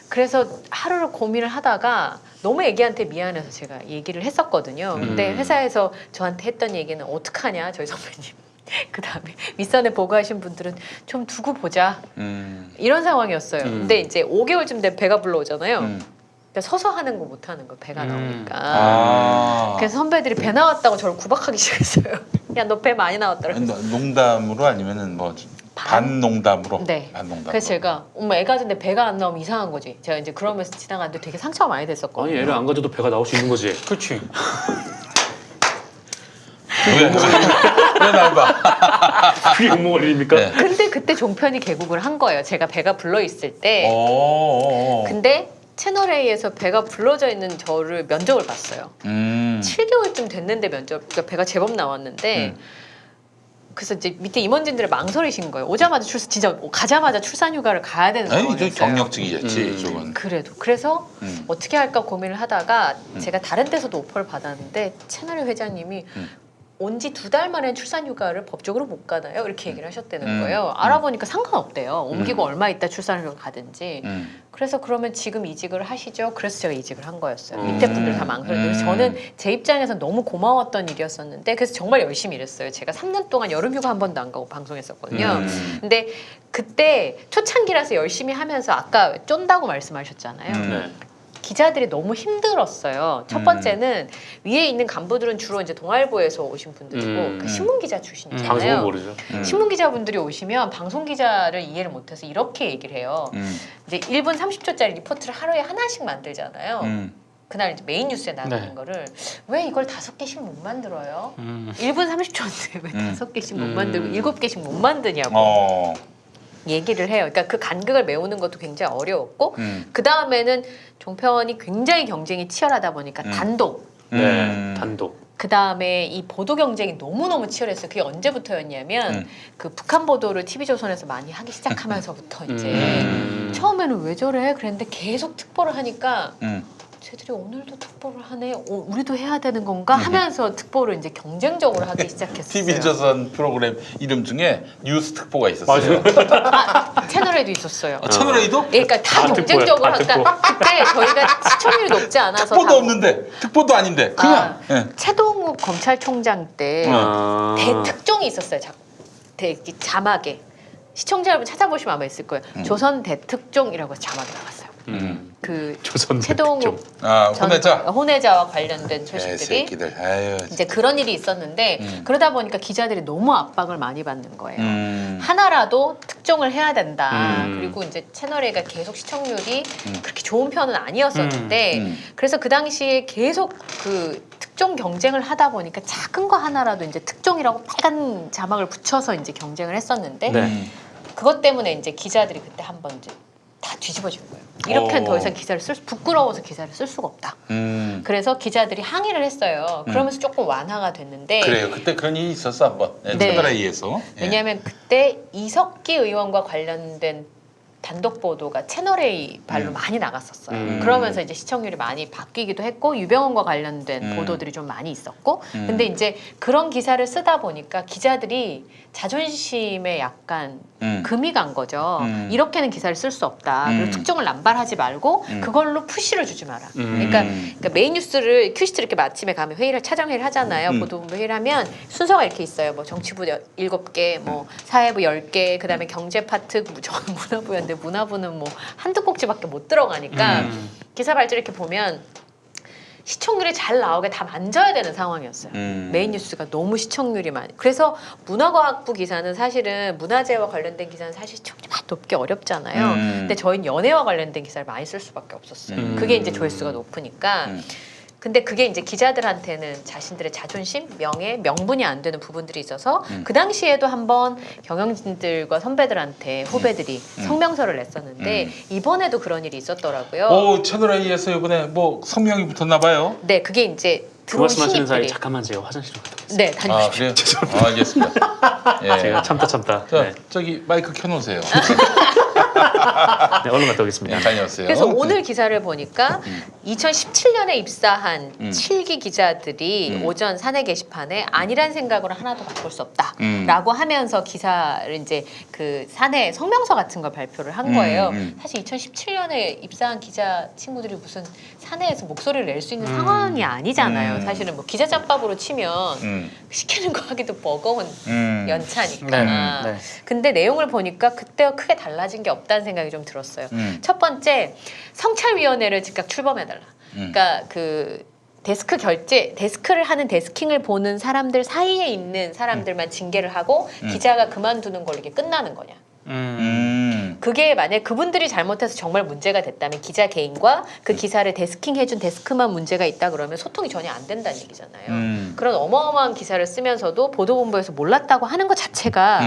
그래서 하루를 고민을 하다가 너무 애기한테 미안해서 제가 얘기를 했었거든요. 근데 회사에서 저한테 했던 얘기는 어떡하냐 저희 선배님. 그 다음에 윗선에 보고하신 분들은 좀 두고 보자 이런 상황이었어요. 근데 이제 5개월쯤 되면 배가 불러오잖아요. 그러니까 서서 하는 거 못 하는 거 배가 나오니까. 아. 그래서 선배들이 배 나왔다고 저를 구박하기 시작했어요. 야 너 배 많이 나왔더라. 농담으로 아니면은 뭐 반농담으로. 네. 반농담으로. 그래서 제가 엄마 애 가진데 배가 안 나오면 이상한 거지. 제가 이제 그러면서 지나가는데 되게 상처가 많이 됐었거든요. 아니 애를 안 가져도 배가 나올 수 있는 거지. 그렇지. 왜날 봐? 그게 욕먹을 일입니까? 네. 근데 그때 종편이 개국을 한 거예요. 제가 배가 불러 있을 때. 오. 근데 채널A에서 배가 불러져 있는 저를 면접을 봤어요. 7개월쯤 됐는데 면접, 그러니까 배가 제법 나왔는데 그래서 이제 밑에 임원진들을 망설이신 거예요. 오자마자 진짜 가자마자 출산휴가를 가야 되는 아니 상황이었어요. 저 경력직이겠지 이쪽은. 그래도 그래서 어떻게 할까 고민을 하다가 제가 다른 데서도 오퍼를 받았는데 채널A 회장님이 온 지 2달 만에 출산휴가를 법적으로 못 가나요? 이렇게 얘기를 하셨다는 거예요. 알아보니까 상관없대요. 옮기고 얼마 있다 출산휴가 가든지. 그래서 그러면 지금 이직을 하시죠? 그래서 제가 이직을 한 거였어요. 밑에 분들 다 망설이고 저는 제 입장에서 너무 고마웠던 일이었었는데 그래서 정말 열심히 일했어요. 제가 3년 동안 여름휴가 한 번도 안 가고 방송했었거든요. 근데 그때 초창기라서 열심히 하면서 아까 쫀다고 말씀하셨잖아요. 네. 기자들이 너무 힘들었어요. 첫 번째는 위에 있는 간부들은 주로 이제 동아일보에서 오신 분들이고 그러니까 신문 기자 출신이잖아요. 방송은 모르죠. 신문 기자분들이 오시면 방송 기자를 이해를 못해서 이렇게 얘기를 해요. 이제 1분 30초짜리 리포트를 하루에 하나씩 만들잖아요. 그날 이제 메인 뉴스에 나가는 네. 거를 왜 이걸 5개씩 못 만들어요? 1분 30초인데 왜 5개씩 못 만들고 7개씩 못 만드냐고. 얘기를 해요. 그러니까 그 간극을 메우는 것도 굉장히 어려웠고 그 다음에는 종편이 굉장히 경쟁이 치열하다 보니까 단독 네. 단독. 그 다음에 이 보도 경쟁이 너무너무 치열했어요. 그게 언제부터였냐면 그 북한 보도를 TV조선에서 많이 하기 시작하면서부터 이제 처음에는 왜 저래? 그랬는데 계속 특보를 하니까 쟤들이 오늘도 특보를 하네. 우리도 해야 되는 건가? 하면서 특보를 이제 경쟁적으로 하기 시작했어요. TV조선 프로그램 이름 중에 뉴스 특보가 있었어요. 아, 채널에도 있었어요. 채널A도? 예, 그러니까 다 다 경쟁적으로 특보야, 다 하니까 그때 저희가 시청률이 높지 않아서 특보도 다 없는데 특보도 아닌데 그냥. 예. 최동욱 검찰총장 때 대특종이 있었어요. 자막에 시청자 여러분 찾아보시면 아마 있을 거예요. 조선 대특종이라고 자막이 나왔어요. 그 조선 최동욱 아 혼내자. 혼외자와 관련된 개새끼들. 소식들이 아유. 이제 그런 일이 있었는데 그러다 보니까 기자들이 너무 압박을 많이 받는 거예요. 음. 하나라도 특종을 해야 된다. 그리고 이제 채널A가 계속 시청률이 그렇게 좋은 편은 아니었었는데 그래서 그 당시에 계속 그 특종 경쟁을 하다 보니까 작은 거 하나라도 이제 특종이라고 빨간 자막을 붙여서 이제 경쟁을 했었는데 네. 그것 때문에 이제 기자들이 그때 한번 이제 다 뒤집어진 거예요. 이렇게는 더 이상 기사를 부끄러워서 기사를 쓸 수가 없다. 그래서 기자들이 항의를 했어요. 그러면서 조금 완화가 됐는데 그래요. 그때 그런 일이 있었어 한번. 네. 채널A에서. 왜냐하면 그때 이석기 의원과 관련된 단독 보도가 채널A 발로 많이 나갔었어요. 그러면서 이제 시청률이 많이 바뀌기도 했고 유병헌과 관련된 보도들이 좀 많이 있었고 근데 이제 그런 기사를 쓰다 보니까 기자들이 자존심에 약간 금이 간 거죠. 이렇게는 기사를 쓸 수 없다. 그리고 특종을 남발하지 말고 그걸로 푸시를 주지 마라. 그러니까 메인 뉴스를 큐시트 이렇게 아침에 가면 회의를 차정회의를 하잖아요. 보도본부 회의를 하면 순서가 이렇게 있어요. 뭐 정치부 7개, 뭐 사회부 10개, 그다음에 경제 파트, 저는 문화부였는데 문화부는 뭐 한두 꼭지밖에 못 들어가니까 기사 발제를 이렇게 보면 시청률이 잘 나오게 다 만져야 되는 상황이었어요. 메인 뉴스가 너무 시청률이 많이. 그래서 문화과학부 기사는 사실은 문화재와 관련된 기사는 사실 시청률이 많이 높기 어렵잖아요. 근데 저희는 연예와 관련된 기사를 많이 쓸 수밖에 없었어요. 그게 이제 조회수가 높으니까. 근데 그게 이제 기자들한테는 자신들의 자존심, 명예, 명분이 안 되는 부분들이 있어서 그 당시에도 한번 경영진들과 선배들한테 후배들이 성명서를 냈었는데 이번에도 그런 일이 있었더라고요. 오 채널 A에서 이번에 뭐 성명이 붙었나 봐요. 네, 그게 이제 그 들어온 말씀하시는 사이 신입들이. 잠깐만 제가 화장실로 갔다 오겠습니다. 네, 아 다녀오십시오. 그래요? 알겠습니다. 예. 제가 참다. 네. 저기 마이크 켜놓으세요. 네, 얼른 갔다 오겠습니다. 네, 다녀오세요. 그래서 오늘 기사를 보니까 2017년에 입사한 7기 기자들이 오전 사내 게시판에 아니란 생각으로 하나도 바꿀 수 없다라고 하면서 기사를 이제 그 사내 성명서 같은 걸 발표를 한 거예요. 사실 2017년에 입사한 기자 친구들이 무슨 사내에서 목소리를 낼 수 있는 상황이 아니잖아요. 사실은 뭐 기자 짬밥으로 치면 시키는 거 하기도 버거운 연차니까. 네. 근데 내용을 보니까 그때와 크게 달라진 게 없다는 생각이 좀 들었어요. 첫 번째, 성찰위원회를 즉각 출범해달라. 그러니까 그 데스크를 하는 데스킹을 보는 사람들 사이에 있는 사람들만 징계를 하고 기자가 그만두는 걸로 이게 끝나는 거냐. 그게 만약 그분들이 잘못해서 정말 문제가 됐다면 기자 개인과 그 기사를 데스킹해준 데스크만 문제가 있다 그러면 소통이 전혀 안 된다는 얘기잖아요. 그런 어마어마한 기사를 쓰면서도 보도본부에서 몰랐다고 하는 것 자체가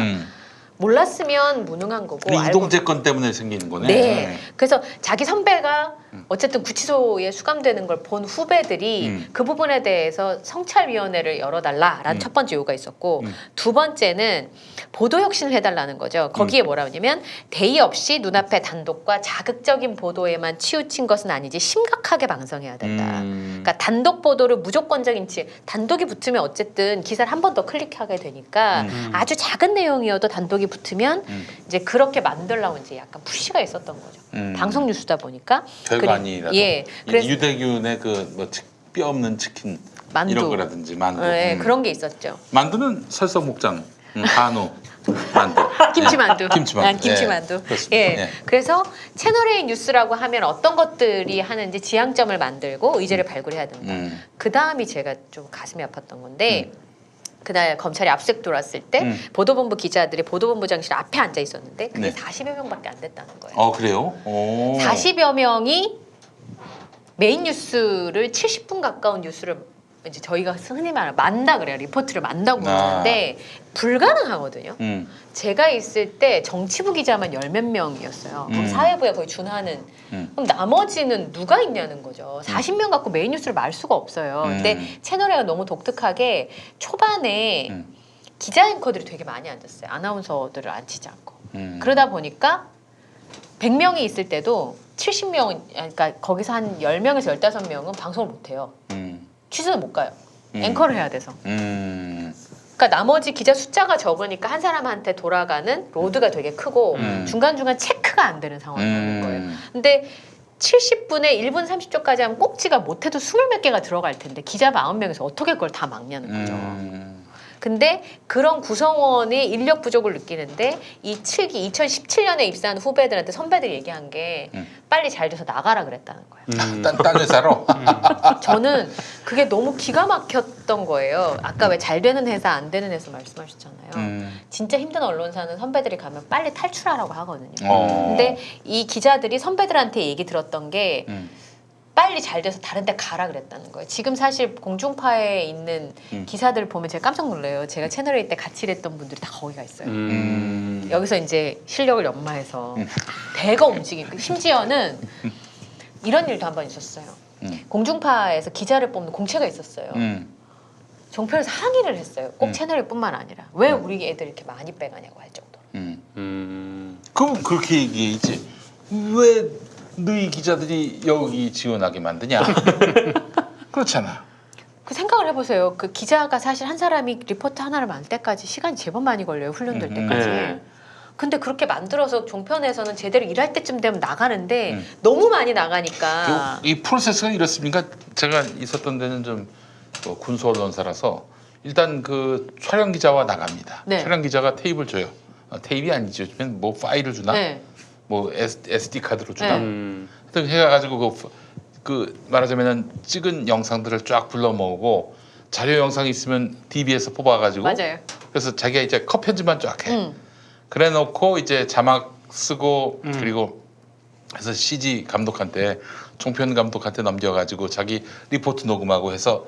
몰랐으면 무능한 거고. 이동재 건 때문에 생기는 거네. 네. 그래서 자기 선배가 어쨌든 구치소에 수감되는 걸 본 후배들이 그 부분에 대해서 성찰위원회를 열어달라라는 첫 번째 요구가 있었고 두 번째는 보도 혁신을 해달라는 거죠. 거기에 뭐라 하냐면 대의 없이 눈앞의 단독과 자극적인 보도에만 치우친 것은 아니지 심각하게 방성해야 된다. 그러니까 단독 보도를 무조건적인 단독이 붙으면 어쨌든 기사를 한 번 더 클릭하게 되니까 아주 작은 내용이어도 단독이 붙으면 이제 그렇게 만들려고 이제 약간 푸시가 있었던 거죠. 방송 뉴스다 보니까. 별거 아니라도. 예. 그래서 유대균의 그 뭐 뼈 없는 치킨 만두. 이런 거라든지 만두. 네, 그런 게 있었죠. 만두는 설성목장, 한우, 만두. 김치만두. 김치만두. 난 김치만두. 예, 그렇습니다. 예. 예. 그래서 채널A 뉴스라고 하면 어떤 것들이 하는지 지향점을 만들고 의제를 발굴해야 된다. 그 다음이 제가 좀 가슴이 아팠던 건데 그날 검찰이 압수수색 들어왔을 때 보도본부 기자들이 보도본부장실 앞에 앉아 있었는데 그게 네. 40여 명밖에 안 됐다는 거예요. 그래요? 오. 40여 명이 메인 뉴스를 70분 가까운 뉴스를 이제 저희가 흔히 말하는 만다 그래요. 리포트를 만다고 부르는데 불가능하거든요. 제가 있을 때 정치부 기자만 10몇 명이었어요. 그럼 사회부에 거의 준하는. 그럼 나머지는 누가 있냐는 거죠. 40명 갖고 메인 뉴스를 말 수가 없어요. 근데 채널A가 너무 독특하게 초반에 기자 앵커들이 되게 많이 앉았어요. 아나운서들을 앉히지 않고. 그러다 보니까 100명이 있을 때도 70명, 그러니까 거기서 한 10명에서 15명은 방송을 못 해요. 취재도 못 가요. 앵커를 해야 돼서. 그러니까 나머지 기자 숫자가 적으니까 한 사람한테 돌아가는 로드가 되게 크고 중간중간 체크가 안 되는 상황이 오는 거예요. 근데 70분에 1분 30초까지 하면 꼭지가 못해도 20몇 개가 들어갈 텐데 기자 40명에서 어떻게 그걸 다 막냐는 거죠. 근데 그런 구성원이 인력 부족을 느끼는데 이 7기 2017년에 입사한 후배들한테 선배들이 얘기한 게 빨리 잘 돼서 나가라 그랬다는 거예요. 딴 회사로? 저는 그게 너무 기가 막혔던 거예요. 아까 왜 잘 되는 회사 안 되는 회사 말씀하셨잖아요. 진짜 힘든 언론사는 선배들이 가면 빨리 탈출하라고 하거든요. 근데 이 기자들이 선배들한테 얘기 들었던 게 빨리 잘 돼서 다른 데 가라 그랬다는 거예요. 지금 사실 공중파에 있는 기사들 보면 제가 깜짝 놀라요. 제가 채널A 때 같이 일했던 분들이 다 거기가 있어요. 여기서 이제 실력을 연마해서 배가 움직이고 심지어는 이런 일도 한 번 있었어요. 공중파에서 기자를 뽑는 공채가 있었어요. 종편에서 항의를 했어요. 꼭 채널A뿐만 아니라 왜 우리 애들 이렇게 많이 빼가냐고 할 정도로. 그럼 그렇게 얘기해야지. 왜 너희 기자들이 여기 지원하게 만드냐? 그렇잖아. 그 생각을 해보세요. 그 기자가 사실 한 사람이 리포트 하나를 만들 때까지 시간이 제법 많이 걸려요. 훈련될 때까지. 근데 그렇게 만들어서 종편에서는 제대로 일할 때쯤 되면 나가는데 너무 많이 나가니까. 이 프로세스가 이렇습니까? 제가 있었던 데는 좀 군수 언론사라서 일단 그 촬영 기자와 나갑니다. 네. 촬영 기자가 테이블 줘요. 테이프이 아니죠. 뭐 파일을 주나? 네. 뭐 SD 카드로 주나? 네. 하여튼 해가지고 그 말하자면은 찍은 영상들을 쫙 불러 모으고 자료 영상이 있으면 DB에서 뽑아가지고 맞아요. 그래서 자기가 이제 컷 편집만 쫙 해. 그래놓고 이제 자막 쓰고 그리고 그래서 CG 감독한테 종편 감독한테 넘겨가지고 자기 리포트 녹음하고 해서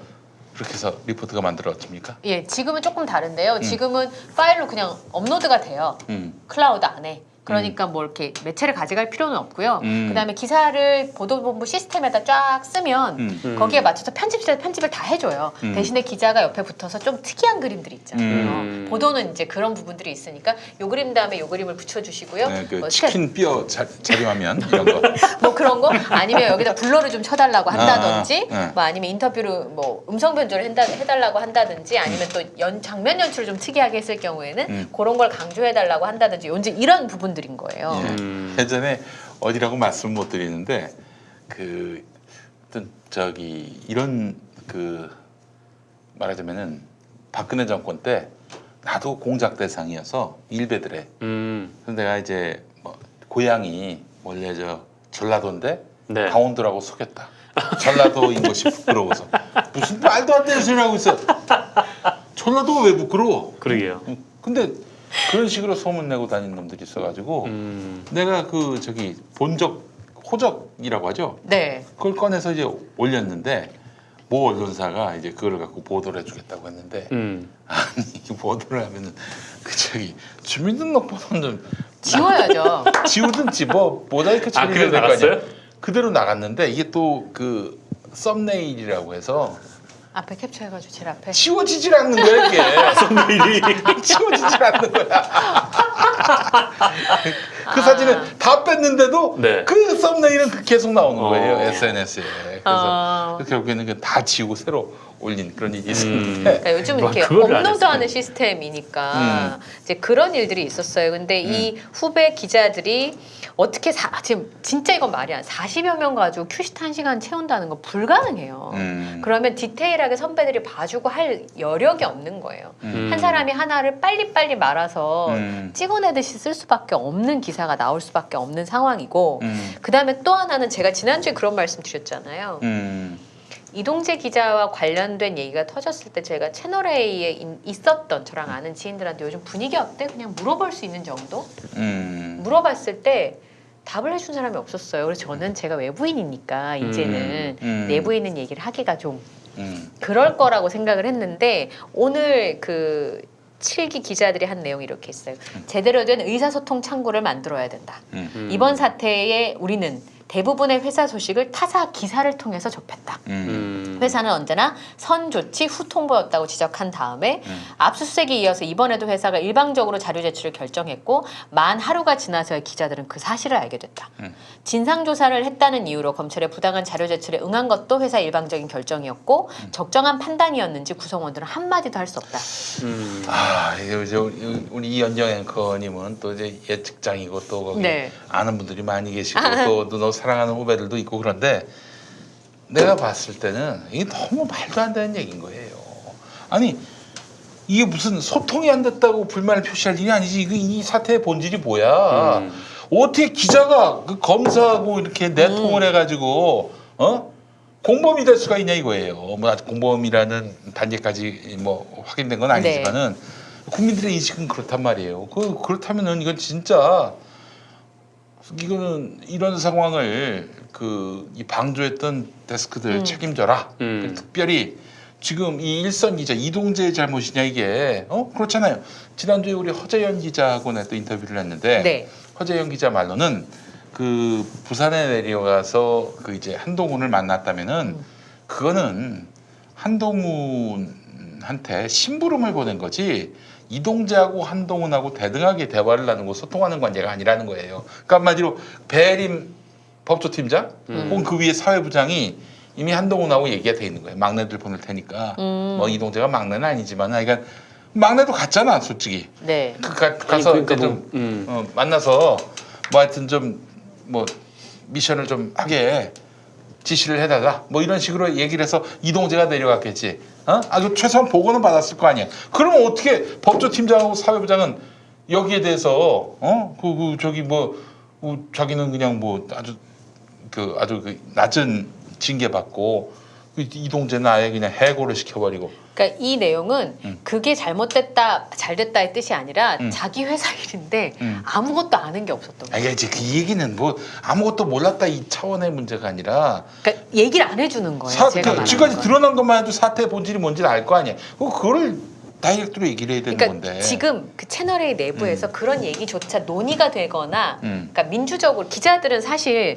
그렇게 해서 리포트가 만들어집니까? 예, 지금은 조금 다른데요. 지금은 파일로 그냥 업로드가 돼요. 클라우드 안에. 그러니까 뭐 이렇게 매체를 가져갈 필요는 없고요. 그다음에 기사를 보도본부 시스템에다 쫙 쓰면 거기에 맞춰서 편집실에서 편집을 다 해줘요. 대신에 기자가 옆에 붙어서 좀 특이한 그림들이 있잖아요. 보도는 이제 그런 부분들이 있으니까 요 그림 다음에 요 그림을 붙여주시고요. 네, 그 뭐 치킨 뼈 자림하면 이런 거. 뭐 그런 거 아니면 여기다 블러를 좀 쳐달라고 한다든지 아. 뭐 아니면 인터뷰를 뭐 음성 변조를 해달라고 한다든지 아니면 또 장면 연출을 좀 특이하게 했을 경우에는 그런 걸 강조해달라고 한다든지 이제 이런 부분들인 거예요. 예. 예전에 어디라고 말씀 못 드리는데 그 어떤 저기 이런 그 말하자면은 박근혜 정권 때 나도 공작 대상이어서 일베들에 그래서 내가 이제 뭐 고향이 원래 저 전라도인데 네. 강원도라고 속였다. 전라도인 것이 부끄러워서 무슨 말도 안 되는 소리 하고 있어. 전라도가 왜 부끄러워? 그러게요. 근데 그런 식으로 소문 내고 다니는 놈들이 있어가지고 내가 그 저기 본적 호적이라고 하죠. 네. 그걸 꺼내서 이제 올렸는데 모 언론사가 이제 그걸 갖고 보도를 해주겠다고 했는데 아니 보도를 하면은 그 저기 주민등록번호는 좀 지워야죠. 지우든지 뭐 모자이크 처리해야 그대로 될 거 아니야. 나갔어요? 그대로 나갔는데 이게 또 그 썸네일이라고 해서 앞에 캡처해가지고 제일 앞에. 지워지질 않는 거야 이게. 지워지질 않는 거야. 그 사진을 다 뺐는데도 네. 그 썸네일은 계속 나오는 거예요 SNS에. 그래서 어. 결국에는 다 지우고 새로 올린 그런 일이 있었는데. 그러니까 요즘 와, 이렇게 그거를 안 업로드하는 했어요. 시스템이니까 이제 그런 일들이 있었어요. 근데 이 후배 기자들이 어떻게 지금 진짜 이건 말이 안 40여 명 가지고 큐시트 1시간 채운다는 건 불가능해요. 그러면 디테일하게 선배들이 봐주고 할 여력이 없는 거예요. 한 사람이 하나를 빨리빨리 말아서 찍어내듯이 쓸 수밖에 없는 기사가 나올 수밖에 없는 상황이고 그다음에 또 하나는 제가 지난주에 그런 말씀 드렸잖아요. 이동재 기자와 관련된 얘기가 터졌을 때 제가 채널A에 있었던 저랑 아는 지인들한테 요즘 분위기 어때? 그냥 물어볼 수 있는 정도? 물어봤을 때 답을 해준 사람이 없었어요. 그래서 저는 제가 외부인이니까 이제는 내부에 있는 얘기를 하기가 좀 그럴 거라고 생각을 했는데 오늘 그 7기 기자들이 한 내용이 이렇게 있어요. 제대로 된 의사소통 창구를 만들어야 된다. 이번 사태에 우리는 대부분의 회사 소식을 타사 기사를 통해서 접했다. 회사는 언제나 선 조치 후 통보였다고 지적한 다음에 압수수색에 이어서 이번에도 회사가 일방적으로 자료 제출을 결정했고 만 하루가 지나서야 기자들은 그 사실을 알게 됐다. 진상조사를 했다는 이유로 검찰의 부당한 자료 제출에 응한 것도 회사 일방적인 결정이었고 적정한 판단이었는지 구성원들은 한마디도 할 수 없다. 아, 이제 우리 이현정 앵커님은 또 이제 예측장이고 또 거기 네. 아는 분들이 많이 계시고 또 너 사랑하는 후배들도 있고 그런데 내가 봤을 때는 이게 너무 말도 안 되는 얘기인 거예요. 아니 이게 무슨 소통이 안 됐다고 불만을 표시할 일이 아니지. 이 사태의 본질이 뭐야? 어떻게 기자가 그 검사하고 이렇게 내통을 해가지고 공범이 될 수가 있냐 이거예요. 뭐 아직 공범이라는 단계까지 뭐 확인된 건 아니지만은 국민들의 인식은 그렇단 말이에요. 그렇다면은 이건 진짜 이거는 이런 상황을 이 방조했던 데스크들 책임져라. 특별히 지금 이 일선 기자 이동재의 잘못이냐 이게 그렇잖아요. 지난주에 우리 허재연 기자하고 또 인터뷰를 했는데 네. 허재연 기자 말로는 그 부산에 내려가서 그 이제 한동훈을 만났다면은 그거는 한동훈한테 심부름을 보낸 거지 이동재하고 한동훈하고 대등하게 대화를 나누고 소통하는 관계가 아니라는 거예요. 그러니까 한마디로 배림 법조팀장 혹은 그 위에 사회부장이 이미 한동훈하고 얘기가 돼 있는 거예요. 막내들 보낼 테니까 뭐 이동재가 막내는 아니지만 그러니까 막내도 갔잖아 솔직히. 네. 가서 그러니까 좀 만나서 뭐 하여튼 좀 뭐 미션을 좀 하게 지시를 해달라 뭐 이런 식으로 얘기를 해서 이동재가 내려갔겠지. 아주 최소한 보고는 받았을 거 아니야. 그러면 어떻게 법조팀장하고 사회부장은 여기에 대해서 저기 뭐 자기는 그냥 뭐 아주 낮은 징계 받고 이동재는 아예 그냥 해고를 시켜버리고 그러니까 이 내용은 그게 잘못됐다, 잘됐다의 뜻이 아니라 자기 회사 일인데 아무것도 아는 게 없었던 거예요. 이제 그 얘기는 뭐 아무것도 몰랐다 이 차원의 문제가 아니라 그러니까 얘기를 안 해주는 거예요. 제가 말하는 지금까지 건. 드러난 것만 해도 사태의 본질이 뭔지를 알 거 아니야. 그거를 다이렉트로 얘기를 해야 되는 그러니까 건데. 지금 그 채널A 내부에서 그런 얘기조차 논의가 되거나 그러니까 민주적으로 기자들은 사실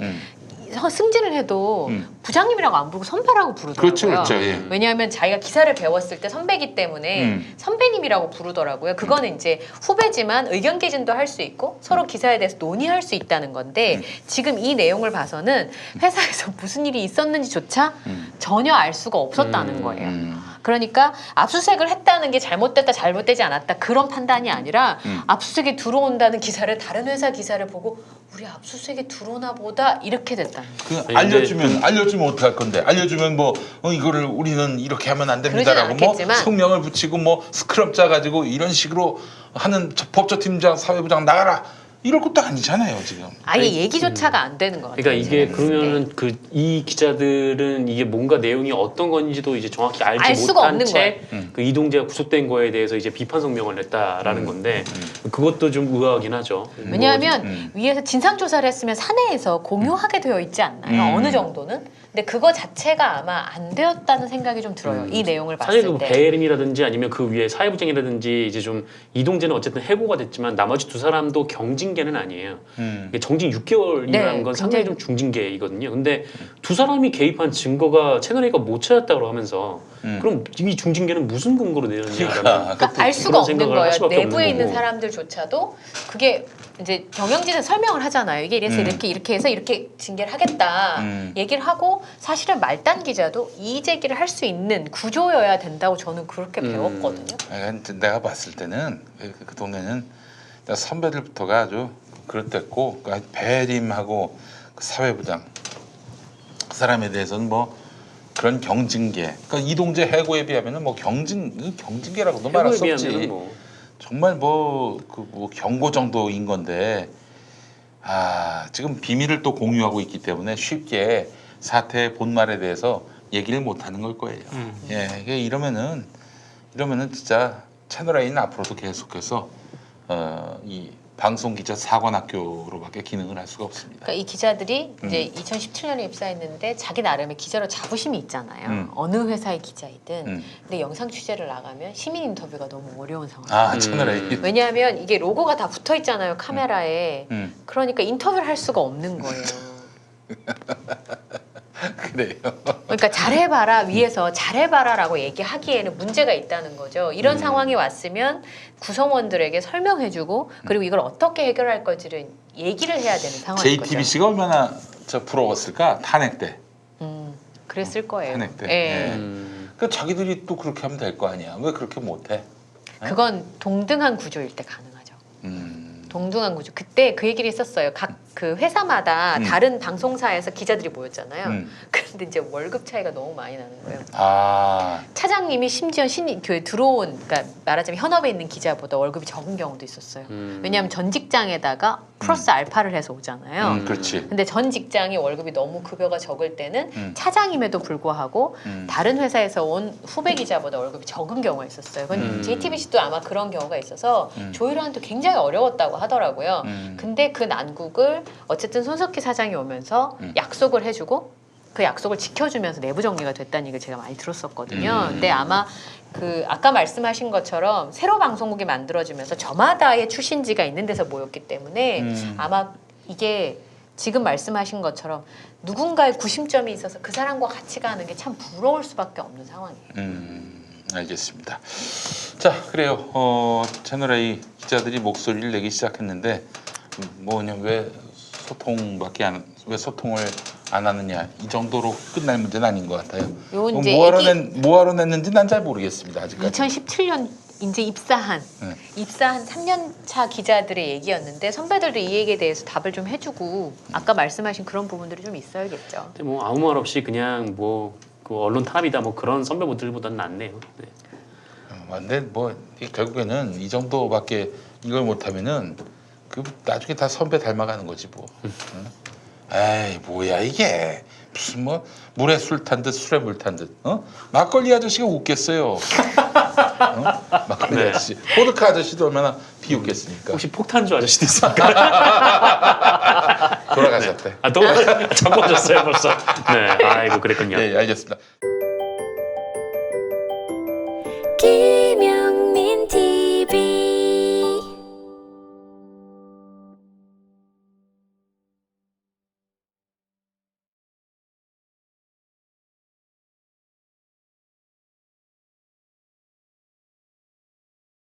승진을 해도 부장님이라고 안 부르고 선배라고 부르더라고요. 그렇죠. 예. 왜냐하면 자기가 기사를 배웠을 때 선배기 때문에 선배님이라고 부르더라고요. 그거는 이제 후배지만 의견 개진도 할 수 있고 서로 기사에 대해서 논의할 수 있다는 건데 지금 이 내용을 봐서는 회사에서 무슨 일이 있었는지조차 전혀 알 수가 없었다는 거예요. 그러니까 압수수색을 했다는 게 잘못됐다 잘못되지 않았다 그런 판단이 아니라 압수수색이 들어온다는 기사를 다른 회사 기사를 보고 우리 압수수색이 들어오나 보다 이렇게 됐다는 거예요. 그 알려주면 어떡할 건데? 알려주면 뭐 이거를 우리는 이렇게 하면 안 됩니다라고 뭐 않겠지만. 성명을 붙이고 뭐 스크럽 짜가지고 이런 식으로 하는 법조팀장, 사회부장 나가라 이럴 것도 아니잖아요 지금. 아예 얘기조차가 안 되는 것 같아요. 그러니까 이게 제가 봤을 때. 그러면은 이 기자들은 이게 뭔가 내용이 어떤 건지도 이제 정확히 알 알지 수가 못한 없는 채 그 이동재가 구속된 거에 대해서 이제 비판 성명을 냈다라는 건데 그것도 좀 의아하긴 하죠. 왜냐하면 위에서 진상 조사를 했으면 사내에서 공유하게 되어 있지 않나요? 어느 정도는? 근데 그거 자체가 아마 안 되었다는 생각이 좀 들어요. 이 내용을 봤을 사실 그 때. 배림이라든지 아니면 그 위에 사회부장이라든지 이제 좀 이동재는 어쨌든 해고가 됐지만 나머지 두 사람도 경징계는 아니에요. 이게 정징 6개월이라는 네, 건 상당히 좀 중징계이거든요. 근데 두 사람이 개입한 증거가 채널A가 못 찾았다고 하면서 그럼 이 중징계는 무슨 근거로 내렸냐라는 그러니까 알 수가 그런 없는 생각을 할 거예요. 수밖에 내부에 없는 있는 거고. 사람들조차도 그게 이제 경영진은 설명을 하잖아요. 이게 이래서 이렇게 해서 이렇게 징계를 하겠다 얘기를 하고 사실은 말단 기자도 이의 제기를 할 수 있는 구조여야 된다고 저는 그렇게 배웠거든요. 그러니까 내가 봤을 때는 그 동네는 선배들부터가 아주 그럴듯했고 그러니까 배림하고 그 사회부장 그 사람에 대해서는 뭐 그런 경징계, 그러니까 이동재 해고에 비하면은 뭐 경징계라고도 말할 수 없지. 비하면은 뭐. 정말 뭐 경고 정도인 건데 지금 비밀을 또 공유하고 있기 때문에 쉽게 사태의 본말에 대해서 얘기를 못 하는 걸 거예요. 예, 이게 이러면은 진짜 채널A는 앞으로도 계속해서 이 방송 기자 사관학교로밖에 기능을 할 수가 없습니다. 그러니까 이 기자들이 이제 2017년에 입사했는데 자기 나름의 기자로 자부심이 있잖아요. 어느 회사의 기자이든. 근데 영상 취재를 나가면 시민 인터뷰가 너무 어려운 상황이에요. 채널A. 왜냐하면 이게 로고가 다 붙어 있잖아요. 카메라에. 그러니까 인터뷰를 할 수가 없는 거예요. 그래요. 그러니까 잘해봐라 위에서 잘해봐라라고 얘기하기에는 문제가 있다는 거죠. 이런 상황이 왔으면 구성원들에게 설명해주고 그리고 이걸 어떻게 해결할 건지를 얘기를 해야 되는 상황인 거죠. JTBC가 얼마나 부러웠을까 탄핵 때. 그랬을 거예요. 탄핵 때. 예. 그 자기들이 또 그렇게 하면 될 거 아니야. 왜 그렇게 못해? 그건 동등한 구조일 때 가능하죠. 동등한 구조. 그때 그 얘기를 했었어요. 각 그 회사마다 다른 방송사에서 기자들이 모였잖아요. 그런데 이제 월급 차이가 너무 많이 나는 거예요. 차장님이 심지어 들어온, 그러니까 말하자면 현업에 있는 기자보다 월급이 적은 경우도 있었어요. 왜냐하면 전 직장에다가 플러스 알파를 해서 오잖아요. 그렇지. 근데 전 직장이 월급이 너무 급여가 적을 때는 차장임에도 불구하고 다른 회사에서 온 후배 기자보다 월급이 적은 경우가 있었어요. 그건 JTBC도 아마 그런 경우가 있어서 조율하는데 굉장히 어려웠다고 하더라고요. 근데 그 난국을 어쨌든 손석희 사장이 오면서 약속을 해주고 그 약속을 지켜주면서 내부 정리가 됐다는 얘기를 제가 많이 들었었거든요. 근데 아마 그 아까 말씀하신 것처럼 새로 방송국이 만들어지면서 저마다의 출신지가 있는 데서 모였기 때문에 아마 이게 지금 말씀하신 것처럼 누군가의 구심점이 있어서 그 사람과 같이 가는 게 참 부러울 수밖에 없는 상황이에요. 알겠습니다. 자, 그래요. 채널A 기자들이 목소리를 내기 시작했는데 왜 소통을 안 하느냐 이 정도로 끝날 문제는 아닌 것 같아요. 뭐하러 냈는지 난 잘 모르겠습니다. 아직까지. 2017년 이제 입사한 3년 차 기자들의 얘기였는데 선배들도 이 얘기에 대해서 답을 좀 해주고 아까 말씀하신 그런 부분들이 좀 있어야겠죠. 근데 뭐 아무 말 없이 그냥 그 언론 탄압이다 그런 선배분들보다는 낫네요. 네. 근데 결국에는 이 정도밖에 이걸 못하면은 나중에 다 선배 닮아가는 거지 뭐. 에이 뭐야 이게 무슨 뭐 물에 술 탄 듯 술에 물 탄 듯. 막걸리 아저씨가 웃겠어요. 막걸리 네. 아저씨, 보드카 아저씨도 얼마나 비웃겠습니까? 혹시 폭탄주 아저씨도 있습니까? 돌아가셨대. 아, 또 적어졌어요 벌써. 네, 아이고 그랬군요. 네, 알겠습니다. 끼면